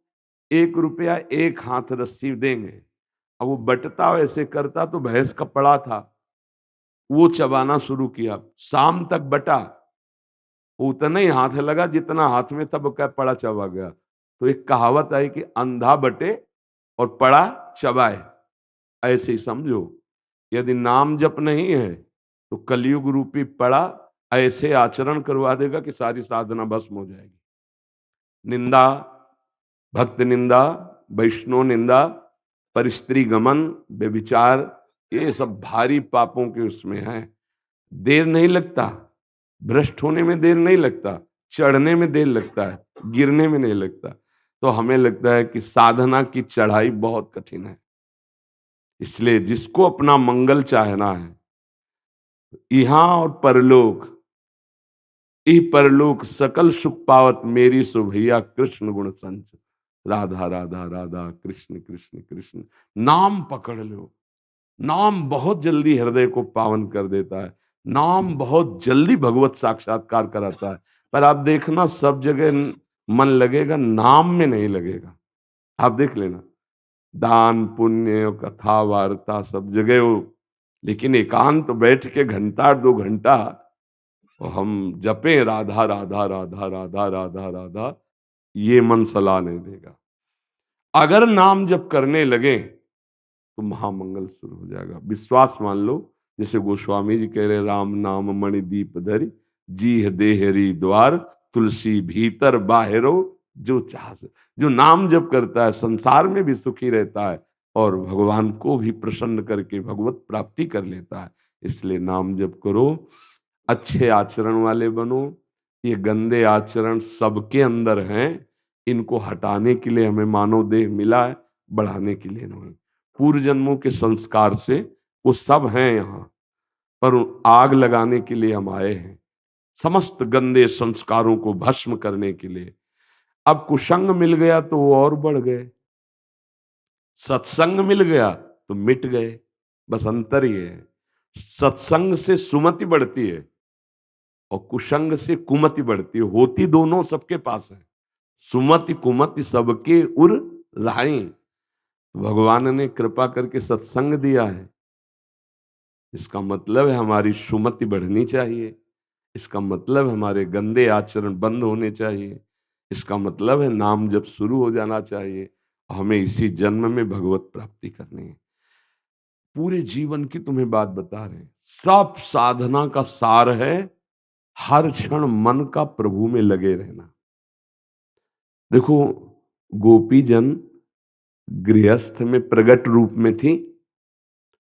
1 रुपया 1 हाथ रस्सी देंगे। अब वो बटता ऐसे करता तो भैंस का पड़ा था, वो चबाना शुरू किया, शाम तक बटा, उतना ही हाथ लगा जितना हाथ में तब का पड़ा चबा गया। तो एक कहावत आई कि अंधा बटे और पड़ा चबाए। ऐसे ही समझो, यदि नाम जप नहीं है तो कलयुग रूपी पड़ा ऐसे आचरण करवा देगा कि सारी साधना भस्म हो जाएगी। निंदा, भक्त निंदा, वैष्णव निंदा, परिस्त्री गमन, व्यभिचार, ये सब भारी पापों के उसमें है। देर नहीं लगता, भ्रष्ट होने में देर नहीं लगता, चढ़ने में देर लगता है, गिरने में नहीं लगता। तो हमें लगता है कि साधना की चढ़ाई बहुत कठिन है। इसलिए जिसको अपना मंगल चाहना है, यहाँ और परलोक, ई परलोक सकल सुख पावत मेरी सुभैया कृष्ण गुण संच। राधा राधा राधा कृष्ण कृष्ण कृष्ण। नाम पकड़ लो, नाम बहुत जल्दी हृदय को पावन कर देता है। नाम बहुत जल्दी भगवत साक्षात्कार कराता है। पर आप देखना, सब जगह मन लगेगा, नाम में नहीं लगेगा। आप देख लेना, दान पुण्य कथा वार्ता सब जगह हो, लेकिन एकांत बैठ के घंटा 2 घंटा तो हम जपे राधा राधा राधा राधा राधा राधा, ये मन सलाह नहीं देगा। अगर नाम जप करने लगे तो महामंगल शुरू हो जाएगा। विश्वास मान लो, जैसे गोस्वामी जी कह रहे, राम नाम मणि दीप धरि, जीह देहरी द्वार, तुलसी भीतर बाहरो जो चाह। जो नाम जप करता है संसार में भी सुखी रहता है और भगवान को भी प्रसन्न करके भगवत प्राप्ति कर लेता है। इसलिए नाम जप करो, अच्छे आचरण वाले बनो। ये गंदे आचरण सबके अंदर हैं, इनको हटाने के लिए हमें मानव देह मिला है, बढ़ाने के लिए नहीं। पूर्व जन्मों के संस्कार से वो सब हैं यहाँ, पर आग लगाने के लिए हम आए हैं, समस्त गंदे संस्कारों को भस्म करने के लिए। अब कुसंग मिल गया तो वो और बढ़ गए, सत्संग मिल गया तो मिट गए। बस अंतर ये है, सत्संग से सुमति बढ़ती है और कुसंग से कुमति बढ़ती है। होती दोनों सबके पास है, सुमति कुमति सबके उर लाए। भगवान ने कृपा करके सत्संग दिया है, इसका मतलब है हमारी सुमति बढ़नी चाहिए, इसका मतलब हमारे गंदे आचरण बंद होने चाहिए, इसका मतलब है नाम जब शुरू हो जाना चाहिए। हमें इसी जन्म में भगवत प्राप्ति करनी है। पूरे जीवन की तुम्हें बात बता रहे हैं, सब साधना का सार है हर क्षण मन का प्रभु में लगे रहना। देखो, गोपी जन गृहस्थ में प्रगट रूप में थी,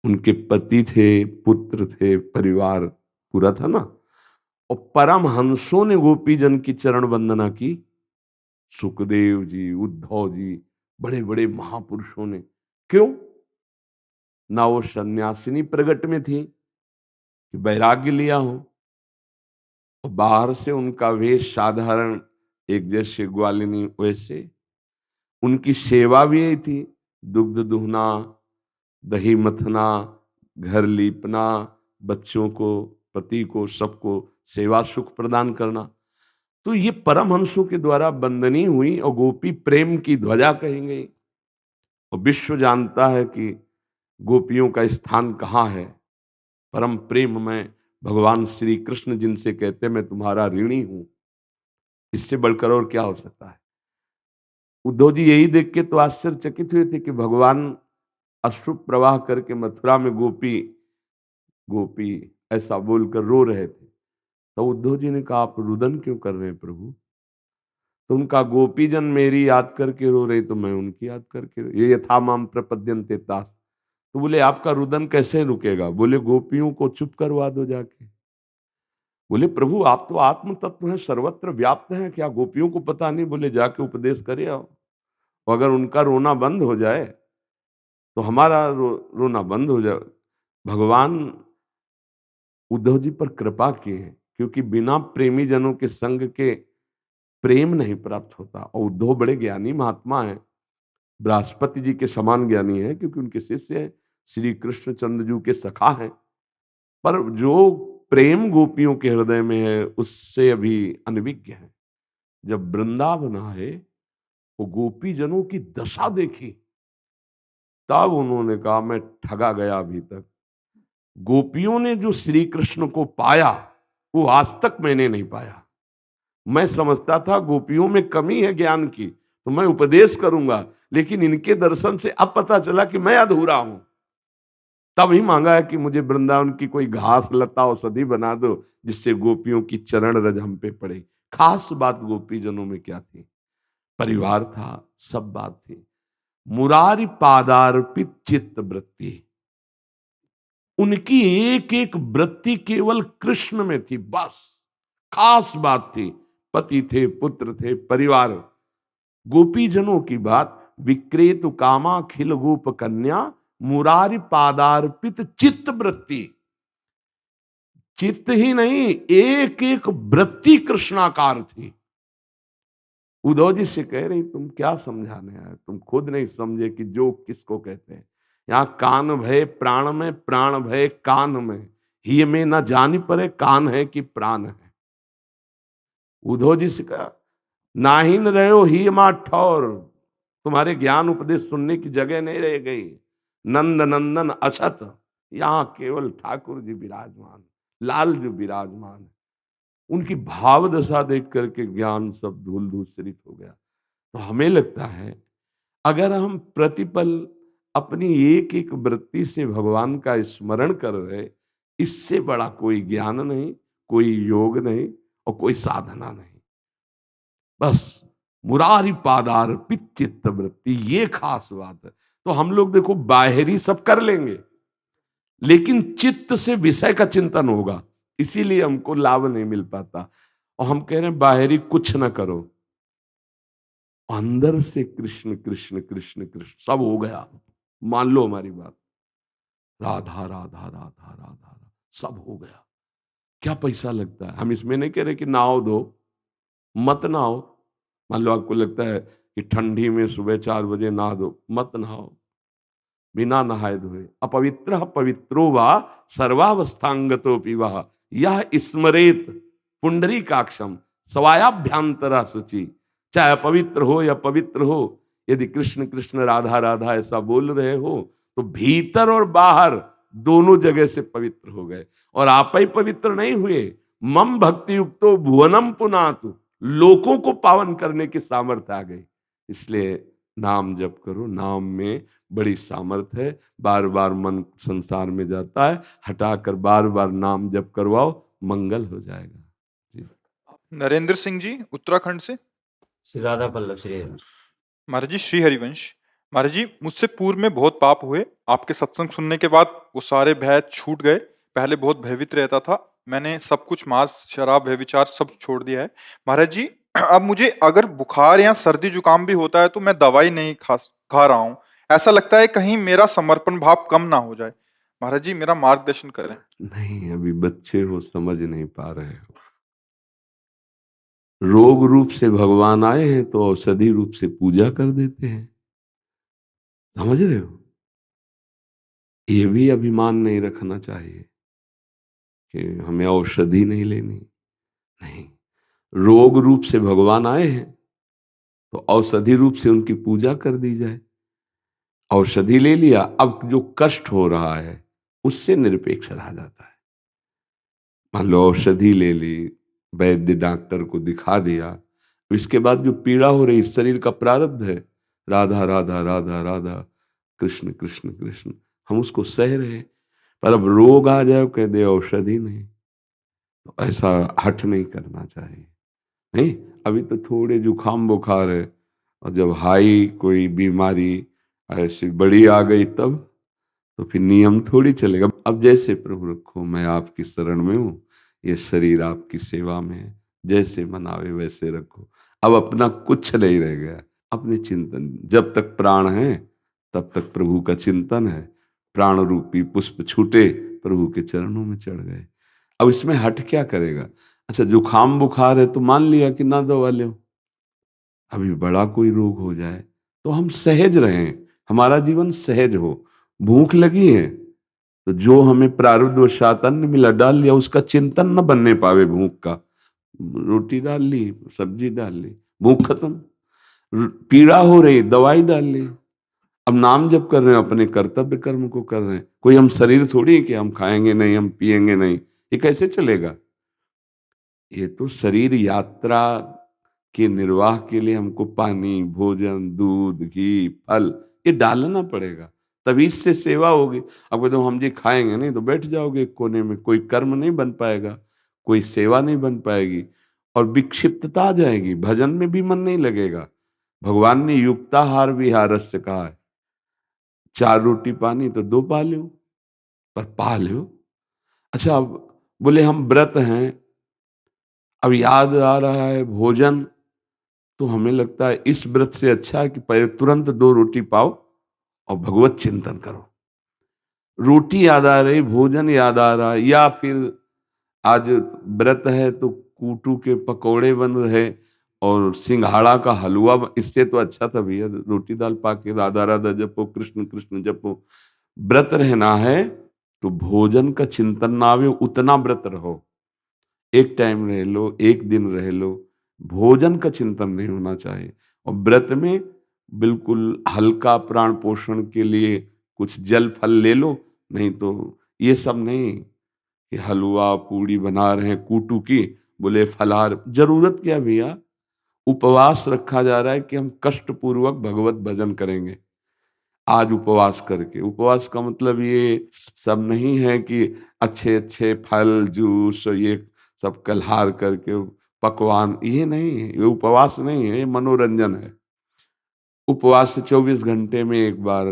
उनके पति थे, पुत्र थे, परिवार पूरा था ना। और परम हंसों ने गोपी जन की चरण वंदना की, सुखदेव जी, उद्धव जी, बड़े बड़े महापुरुषों ने। क्यों? ना वो सन्यासिनी प्रगट में थी कि वैराग्य लिया हो, और बाहर से उनका वेश साधारण एक जैसे ग्वालिनी, वैसे उनकी सेवा भी यही थी, दुग्ध दुहना, दही मथना, घर लीपना, बच्चों को, पति को, सबको सेवा सुख प्रदान करना। तो ये परमहंसों के द्वारा वंदनी हुई और गोपी प्रेम की ध्वजा कही गई। और विश्व जानता है कि गोपियों का स्थान कहाँ है। परम प्रेम में भगवान श्री कृष्ण जिनसे कहते मैं तुम्हारा ऋणी हूं, इससे बढ़कर और क्या हो सकता है। उद्धव जी यही देख के तो आश्चर्यचकित हुए थे कि भगवान अश्रु प्रवाह करके मथुरा में गोपी गोपी ऐसा बोलकर रो रहे थे। तो उद्धव जी ने कहा, आप रुदन क्यों कर रहे हैं प्रभु? तो उनका, गोपीजन मेरी याद करके रो रहे तो मैं उनकी याद करके ये यथा माम प्रपद्यन्ते तास। तो बोले आपका रुदन कैसे रुकेगा? बोले गोपियों को चुप करवा दो जाके। बोले प्रभु आप तो आत्म तत्व हैं, सर्वत्र व्याप्त हैं, क्या गोपियों को पता नहीं? बोले जाके उपदेश करे आओ, और अगर उनका रोना बंद हो जाए तो हमारा रोना बंद हो जाए। भगवान उद्धव जी पर कृपा की है, क्योंकि बिना प्रेमी जनों के संग के प्रेम नहीं प्राप्त होता। और उद्धव बड़े ज्ञानी महात्मा हैं, बृहस्पति जी के समान ज्ञानी है, क्योंकि उनके शिष्य हैं, श्री कृष्ण चंद्र जी के सखा हैं। पर जो प्रेम गोपियों के हृदय में है उससे अभी अनभिज्ञ है। जब वृंदावन आए, वो गोपी जनों की दशा देखी, तब उन्होंने कहा मैं ठगा गया अभी तक। गोपियों ने जो श्री कृष्ण को पाया वो आज तक मैंने नहीं पाया। मैं समझता था गोपियों में कमी है ज्ञान की, तो मैं उपदेश करूंगा, लेकिन इनके दर्शन से अब पता चला कि मैं अधूरा हूं। तभी मांगा है कि मुझे वृंदावन की कोई घास लता औषधि बना दो, जिससे गोपियों की चरण रज हम पे पड़े। खास बात गोपी जनों में क्या थी? परिवार था, सब बात थी। मुरारी पादार्पित चित्त वृत्ति, उनकी एक एक वृत्ति केवल कृष्ण में थी, बस। खास बात थी, पति थे, पुत्र थे, परिवार। गोपी जनों की बात, विक्रेतु कामा खिल गोप कन्या मुरारी पादार्पित चित्त वृत्ति। चित्त ही नहीं, एक एक वृत्ति कृष्णाकार थी। उद्धव जी से कह रही तुम क्या समझाने आए? तुम खुद नहीं समझे कि जो किसको कहते हैं। यहां कान भय प्राण में, प्राण भय कान में, ही में न जानी पड़े कान है कि प्राण है। उद्धव जी से कहा नाहीन रहो ही मा ठौर, तुम्हारे ज्ञान उपदेश सुनने की जगह नहीं रह गई। नंद नंदन अछत, यहां केवल ठाकुर जी विराजमान, लाल जो विराजमान है। उनकी भाव दशा देख करके ज्ञान सब धूल धूसरित हो गया। तो हमें लगता है अगर हम प्रतिपल अपनी एक एक वृत्ति से भगवान का स्मरण कर रहे, इससे बड़ा कोई ज्ञान नहीं, कोई योग नहीं और कोई साधना नहीं। बस मुरारी पादार्पित चित्त वृत्ति, ये खास बात है। तो हम लोग देखो बाहरी सब कर लेंगे, लेकिन चित्त से विषय का चिंतन होगा, इसीलिए हमको लाभ नहीं मिल पाता। और हम कह रहे हैं बाहरी कुछ ना करो, अंदर से कृष्ण कृष्ण कृष्ण कृष्ण सब हो गया। मान लो हमारी बात, राधा राधा राधा राधा सब हो गया। क्या पैसा लगता है? हम इसमें नहीं कह रहे कि नहाओ धो, मत नहाओ। मान लो आपको लगता है कि ठंडी में सुबह 4 बजे नहा दो, मत नहाओ, बिना नहाए धोए। अपवित्र पवित्रो वा सर्वावस्थांगतो पिवा यह स्मरेत पुंडरीकाक्षम सवायाभ्यांतरा शुचि। चाहे अपवित्र हो या पवित्र हो, यदि कृष्ण कृष्ण राधा राधा ऐसा बोल रहे हो तो भीतर और बाहर दोनों जगह से पवित्र हो गए। और आप ही पवित्र नहीं हुए, मम भक्ति युक्तो भुवनम पुनातु, लोगों को पावन करने की सामर्थ्य आ गई। इसलिए नाम जप करो, नाम में बड़ी सामर्थ्य है। बार बार मन संसार में जाता है, हटाकर बार बार नाम जप करवाओ, मंगल हो जाएगा। जी। नरेंद्र सिंह जी उत्तराखंड से। श्री राधा पल्लव श्री महाराज जी श्री हरिवंश। महाराज जी मुझसे पूर्व में बहुत पाप हुए, आपके सत्संग सुनने के बाद वो सारे भय छूट गए। पहले बहुत भयभीत रहता था, मैंने सब कुछ मांस शराब व्यभिचार सब छोड़ दिया है। महाराज जी अब मुझे अगर बुखार या सर्दी जुकाम भी होता है तो मैं दवाई नहीं खा रहा हूँ। ऐसा लगता है कहीं मेरा समर्पण भाव कम ना हो जाए। महाराज जी मेरा मार्गदर्शन करें। नहीं, अभी बच्चे हो, समझ नहीं पा रहे हो। रोग रूप से भगवान आए हैं तो औषधि रूप से पूजा कर देते हैं, समझ रहे हो? ये भी अभिमान नहीं रखना चाहिए कि हमें औषधि नहीं लेनी। नहीं, रोग रूप से भगवान आए हैं तो औषधि रूप से उनकी पूजा कर दी जाए। औषधि ले लिया, अब जो कष्ट हो रहा है उससे निरपेक्ष रहा जाता है। मान लो औषधि ले ली, वैद्य डॉक्टर को दिखा दिया, इसके बाद जो पीड़ा हो रही शरीर का प्रारब्ध है, राधा राधा राधा राधा कृष्ण कृष्ण कृष्ण, हम उसको सह रहे। पर अब रोग आ जाए कह दे औषधि नहीं, तो ऐसा हठ नहीं करना चाहिए। नहीं, अभी तो थोड़े जुकाम बुखार है, और जब हाई कोई बीमारी ऐसी बड़ी आ गई तब तो फिर नियम थोड़ी चलेगा। अब जैसे प्रभु रखो, मैं आपकी शरण में हूँ, ये शरीर आपकी सेवा में है, जैसे मनावे वैसे रखो। अब अपना कुछ नहीं रह गया, अपने चिंतन। जब तक प्राण है तब तक प्रभु का चिंतन है। प्राण रूपी पुष्प छूटे, प्रभु के चरणों में चढ़ गए। अब इसमें हट क्या करेगा? अच्छा, जुकाम बुखार है तो मान लिया कि ना दवा लो, अभी बड़ा कोई रोग हो जाए तो हम सहज रहें, हमारा जीवन सहज हो। भूख लगी है तो जो हमें प्रारब्धवशात अन्न मिला डाल लिया, उसका चिंतन न बनने पावे भूख का। रोटी डाल ली, सब्जी डाल ली, भूख खत्म। पीड़ा हो रही, दवाई डाल ली। अब नाम जप कर रहे हैं, अपने कर्तव्य कर्म को कर रहे हैं। कोई हम शरीर थोड़ी है कि हम खाएंगे नहीं, हम पिएंगे नहीं, ये कैसे चलेगा? ये तो शरीर यात्रा के निर्वाह के लिए हमको पानी, भोजन, दूध, घी, फल ये डालना पड़ेगा, तभी इससे सेवा होगी। अब कहते हो हम जी खाएंगे नहीं तो बैठ जाओगे एक कोने में, कोई कर्म नहीं बन पाएगा, कोई सेवा नहीं बन पाएगी और विक्षिप्तता आ जाएगी, भजन में भी मन नहीं लगेगा। भगवान ने युक्ताहार विहारस्य कहा है, 4 रोटी पानी तो 2 पा लो, पर पा लो। अच्छा, अब बोले हम व्रत हैं, अब याद आ रहा है भोजन, तो हमें लगता है इस व्रत से अच्छा है कि पहले तुरंत 2 रोटी पाओ और भगवत चिंतन करो। रोटी याद आ रही, भोजन याद आ रहा है, या फिर आज व्रत है तो कूटू के पकौड़े बन रहे और सिंघाड़ा का हलवा, इससे तो अच्छा था भैया रोटी दाल पाके राधा राधा जपो, कृष्ण कृष्ण जपो। व्रत रहना है तो भोजन का चिंतन ना आवे उतना व्रत रहो। एक टाइम रह लो, एक दिन रह लो, भोजन का चिंतन नहीं होना चाहिए। और व्रत में बिल्कुल हल्का प्राण पोषण के लिए कुछ जल फल ले लो, नहीं तो ये सब नहीं कि हलवा पूड़ी बना रहे हैं कूटू की, बोले फलाहार, जरूरत क्या भैया? उपवास रखा जा रहा है कि हम कष्ट पूर्वक भगवत भजन करेंगे। आज उपवास करके, उपवास का मतलब ये सब नहीं है कि अच्छे अच्छे फल जूस ये सब कलहार करके पकवान, ये नहीं है, ये उपवास नहीं है, ये मनोरंजन है। उपवास से 24 घंटे में एक बार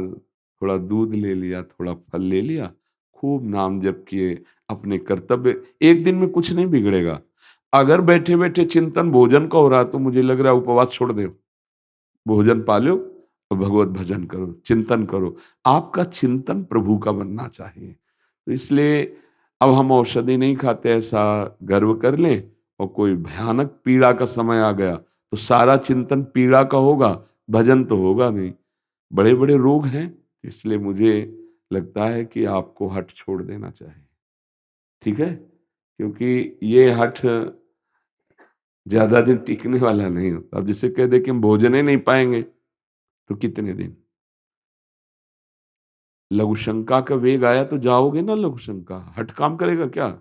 थोड़ा दूध ले लिया, थोड़ा फल ले लिया, खूब नाम जप किए, अपने कर्तव्य, एक दिन में कुछ नहीं बिगड़ेगा। अगर बैठे बैठे चिंतन भोजन का हो रहा तो मुझे लग रहा है उपवास छोड़ दो, भोजन पालो और भगवत भजन करो, चिंतन करो। आपका चिंतन प्रभु का बनना चाहिए। तो इसलिए अब हम औषधि नहीं खाते, ऐसा गर्व कर लें, और कोई भयानक पीड़ा का समय आ गया तो सारा चिंतन पीड़ा का होगा, भजन तो होगा नहीं। बड़े बड़े रोग हैं, इसलिए मुझे लगता है कि आपको हठ छोड़ देना चाहिए, ठीक है? क्योंकि ये हठ ज्यादा दिन टिकने वाला नहीं होता। अब जिसे कह दे कि हम भोजन ही नहीं पाएंगे तो कितने दिन? लघुशंका का वेग आया तो जाओगे ना, लघुशंका हठ काम करेगा क्या?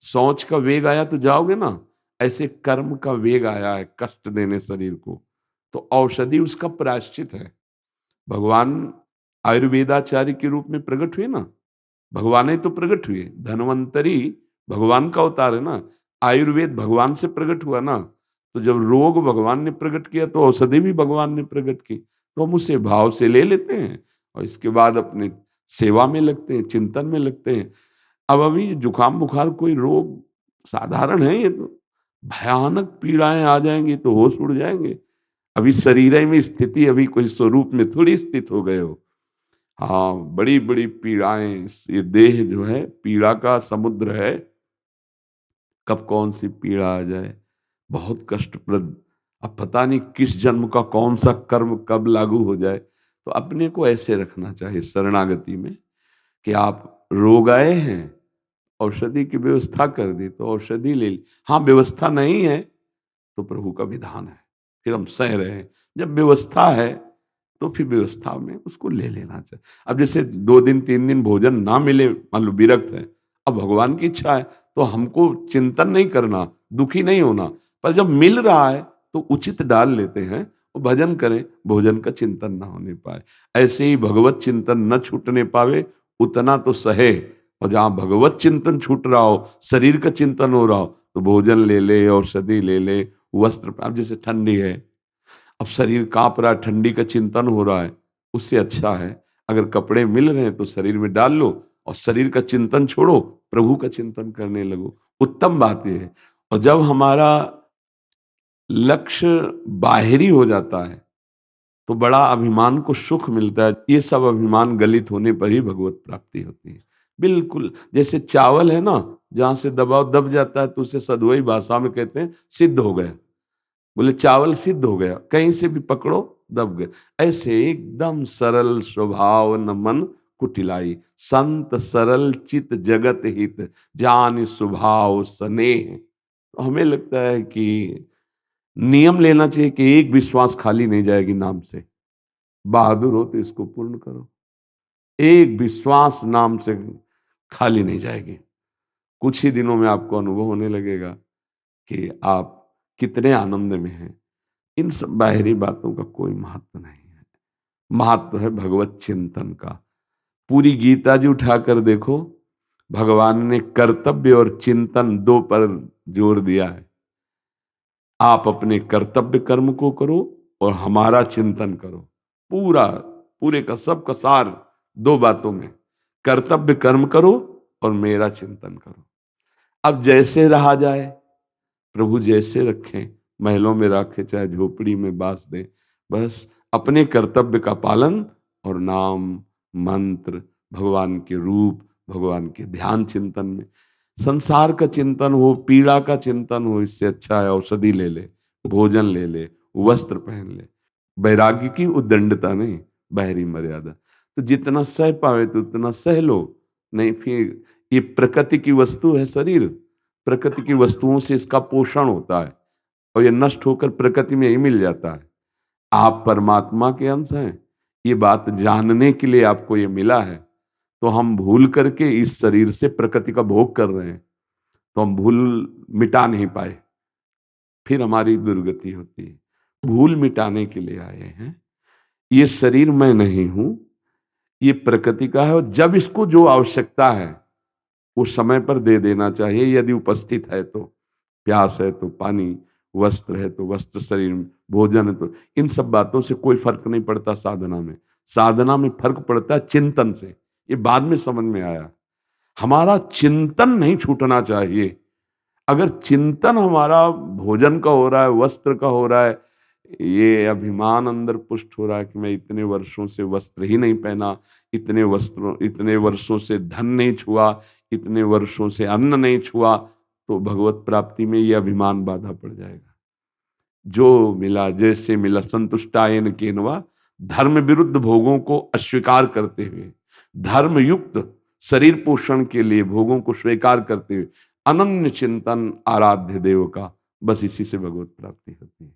सोच का वेग आया तो जाओगे ना। ऐसे कर्म का वेग आया है कष्ट देने शरीर को, तो औषधि उसका प्रायश्चित है। भगवान आयुर्वेदाचार्य के रूप में प्रकट हुए ना, भगवान ही तो प्रकट हुए। धन्वंतरी भगवान का अवतार है ना, आयुर्वेद भगवान से प्रकट हुआ ना। तो जब रोग भगवान ने प्रकट किया तो औषधि भी भगवान ने प्रकट की, तो हम उसे भाव से ले लेते हैं और इसके बाद अपने सेवा में लगते हैं, चिंतन में लगते हैं। अब अभी जुकाम बुखार कोई रोग साधारण है, ये तो भयानक पीड़ाएं आ जाएंगी तो होश उड़ जाएंगे। अभी शरीर में स्थिति, अभी कोई स्वरूप में थोड़ी स्थित हो गए हो। हाँ, बड़ी बड़ी पीड़ाएं, ये देह जो है पीड़ा का समुद्र है, कब कौन सी पीड़ा आ जाए, बहुत कष्टप्रद। अब पता नहीं किस जन्म का कौन सा कर्म कब लागू हो जाए। तो अपने को ऐसे रखना चाहिए शरणागति में कि आप रोग आए हैं, औषधि की व्यवस्था कर दी तो औषधि ले ली। हाँ, व्यवस्था नहीं है तो प्रभु का विधान है, फिर हम सह रहे हैं। जब व्यवस्था है तो फिर व्यवस्था में उसको ले लेना चाहिए। अब जैसे 2 दिन 3 दिन भोजन ना मिले, मान लो विरक्त है, अब भगवान की इच्छा है तो हमको चिंतन नहीं करना, दुखी नहीं होना, पर जब मिल रहा है तो उचित डाल लेते हैं और भजन करें, भोजन का चिंतन ना होने पाए। ऐसे ही भगवत चिंतन न छूटने पावे उतना तो सहे, और जहां भगवत चिंतन छूट रहा हो, शरीर का चिंतन हो रहा हो, तो भोजन ले ले, औषधि ले ले, वस्त्र। अब जैसे ठंडी है, अब शरीर कांप रहा है, ठंडी का चिंतन हो रहा है, उससे अच्छा है अगर कपड़े मिल रहे हैं तो शरीर में डाल लो और शरीर का चिंतन छोड़ो, प्रभु का चिंतन करने लगो। उत्तम बात यह है। और जब हमारा लक्ष्य बाहरी हो जाता है तो बड़ा अभिमान को सुख मिलता है। ये सब अभिमान गलित होने पर ही भगवत प्राप्ति होती है। बिल्कुल जैसे चावल है ना, जहां से दबाव दब जाता है तो उसे सदवई भाषा में कहते हैं सिद्ध हो गया। बोले चावल सिद्ध हो गया, कहीं से भी पकड़ो दब गए। ऐसे एकदम सरल स्वभाव न मन कुटिलाई, संत सरल चित जगत हित, जान स्वभाव स्नेह। हमें लगता है कि नियम लेना चाहिए कि एक विश्वास खाली नहीं जाएगी नाम से। बहादुर हो तो इसको पूर्ण करो, एक विश्वास नाम से खाली नहीं जाएगी। कुछ ही दिनों में आपको अनुभव होने लगेगा कि आप कितने आनंद में हैं। इन सब बाहरी बातों का कोई महत्व नहीं है। महत्व है भगवत चिंतन का। पूरी गीता जी उठाकर देखो, भगवान ने कर्तव्य और चिंतन दो पर जोर दिया है। आप अपने कर्तव्य कर्म को करो और हमारा चिंतन करो। पूरा पूरे का सब का सार दो बातों में, कर्तव्य कर्म करो और मेरा चिंतन करो। अब जैसे रहा जाए, प्रभु जैसे रखें, महलों में रखे चाहे झोपड़ी में बास दे, बस अपने कर्तव्य का पालन और नाम मंत्र, भगवान के रूप, भगवान के ध्यान चिंतन में। संसार का चिंतन हो, पीड़ा का चिंतन हो, इससे अच्छा है औषधि ले ले, भोजन ले ले, वस्त्र पहन ले। वैराग्य की उद्दंडता नहीं, बाहरी मर्यादा। तो जितना सह पावे तो उतना सह लो, नहीं फिर ये प्रकृति की वस्तु है शरीर, प्रकृति की वस्तुओं से इसका पोषण होता है और ये नष्ट होकर प्रकृति में ही मिल जाता है। आप परमात्मा के अंश हैं, ये बात जानने के लिए आपको ये मिला है। तो हम भूल करके इस शरीर से प्रकृति का भोग कर रहे हैं, तो हम भूल मिटा नहीं पाए, फिर हमारी दुर्गति होती है। भूल मिटाने के लिए आए हैं। ये शरीर मैं नहीं हूं, ये प्रकृति का है और जब इसको जो आवश्यकता है वो समय पर दे देना चाहिए। यदि उपस्थित है तो प्यास है तो पानी, वस्त्र है तो वस्त्र, शरीर में भोजन है तो, इन सब बातों से कोई फर्क नहीं पड़ता। साधना में, साधना में फर्क पड़ता है चिंतन से। ये बाद में समझ में आया। हमारा चिंतन नहीं छूटना चाहिए। अगर चिंतन हमारा भोजन का हो रहा है, वस्त्र का हो रहा है, ये अभिमान अंदर पुष्ट हो रहा है कि मैं इतने वर्षों से वस्त्र ही नहीं पहना, इतने वर्षों से धन नहीं छुआ, इतने वर्षों से अन्न नहीं छुआ, तो भगवत प्राप्ति में ये अभिमान बाधा पड़ जाएगा। जो मिला जैसे मिला संतुष्टायन केनवा, धर्म विरुद्ध भोगों को अस्वीकार करते हुए, धर्म युक्त शरीर पोषण के लिए भोगों को स्वीकार करते हुए, अनन्य चिंतन आराध्य देव का, बस इसी से भगवत प्राप्ति होती है।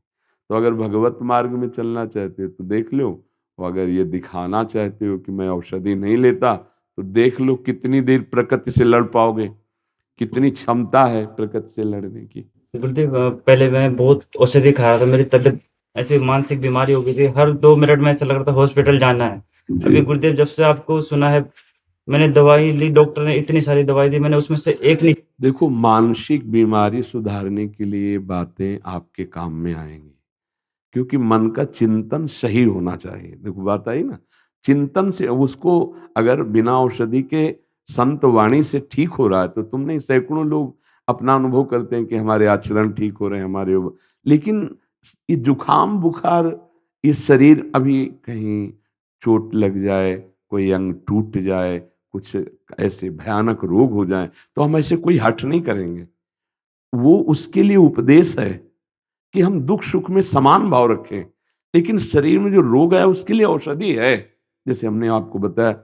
तो अगर भगवत मार्ग में चलना चाहते हो तो देख लो, और अगर ये दिखाना चाहते हो कि मैं औषधि नहीं लेता, तो देख लो कितनी देर प्रकृति से लड़ पाओगे, कितनी क्षमता है प्रकृति से लड़ने की। गुरुदेव पहले मैं बहुत औषधि खा रहा था, मेरी तबीयत ऐसी मानसिक बीमारी हो गई थी, हर 2 मिनट में ऐसा लग रहा था हॉस्पिटल जाना है। अभी गुरुदेव जब से आपको सुना है, मैंने दवाई ली, डॉक्टर ने इतनी सारी दवाई दी, मैंने उसमें से एक नहीं। देखो, मानसिक बीमारी सुधारने के लिए बातें आपके काम में आएंगी, क्योंकि मन का चिंतन सही होना चाहिए। देखो बात आई ना, चिंतन से उसको अगर बिना औषधि के संत वाणी से ठीक हो रहा है तो तुम नहीं, सैकड़ों लोग अपना अनुभव करते हैं कि हमारे आचरण ठीक हो रहे हैं, हमारे, लेकिन ये जुखाम बुखार, ये शरीर अभी कहीं चोट लग जाए, कोई अंग टूट जाए, कुछ ऐसे भयानक रोग हो जाए, तो हम ऐसे कोई हट नहीं करेंगे। वो उसके लिए उपदेश है कि हम दुख सुख में समान भाव रखें, लेकिन शरीर में जो रोग है उसके लिए औषधि है। जैसे हमने आपको बताया,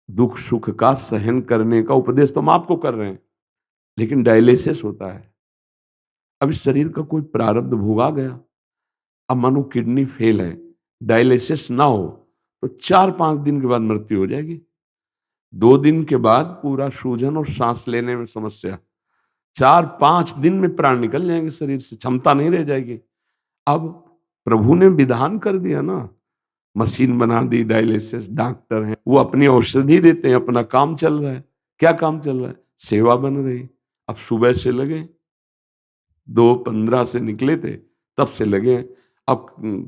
दुख सुख का सहन करने का उपदेश तो हम आपको कर रहे हैं, लेकिन डायलिसिस होता है। अब इस शरीर का कोई प्रारब्ध भोगा गया, अब मानो किडनी फेल है, डायलिसिस ना हो तो 4-5 दिन के बाद मृत्यु हो जाएगी। 2 दिन के बाद पूरा सूजन और सांस लेने में समस्या, 4-5 दिन में प्राण निकल जाएंगे शरीर से, क्षमता नहीं रह जाएगी। अब प्रभु ने विधान कर दिया ना, मशीन बना दी, डायलिसिस, डॉक्टर हैं, वो अपनी औषधि देते हैं, अपना काम चल रहा है। क्या काम चल रहा है? सेवा बन रही। अब सुबह से लगे, 2:15 से निकले थे, तब से लगे। अब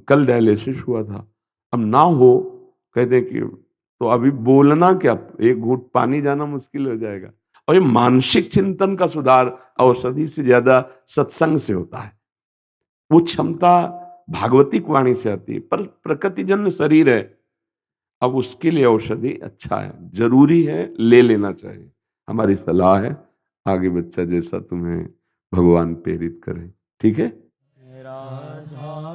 कल डायलिसिस हुआ था, अब ना हो कहते कि तो अभी बोलना क्या, एक घूंट पानी जाना मुश्किल हो जाएगा। और ये मानसिक चिंतन का सुधार औषधि से ज्यादा सत्संग से होता है। वो क्षमता भागवतिक वाणी से आती है, पर प्रकृतिजन्य शरीर है, अब उसके लिए औषधि अच्छा है, जरूरी है, ले लेना चाहिए। हमारी सलाह है, आगे बच्चा जैसा तुम्हें भगवान प्रेरित करे। ठीक है। राधा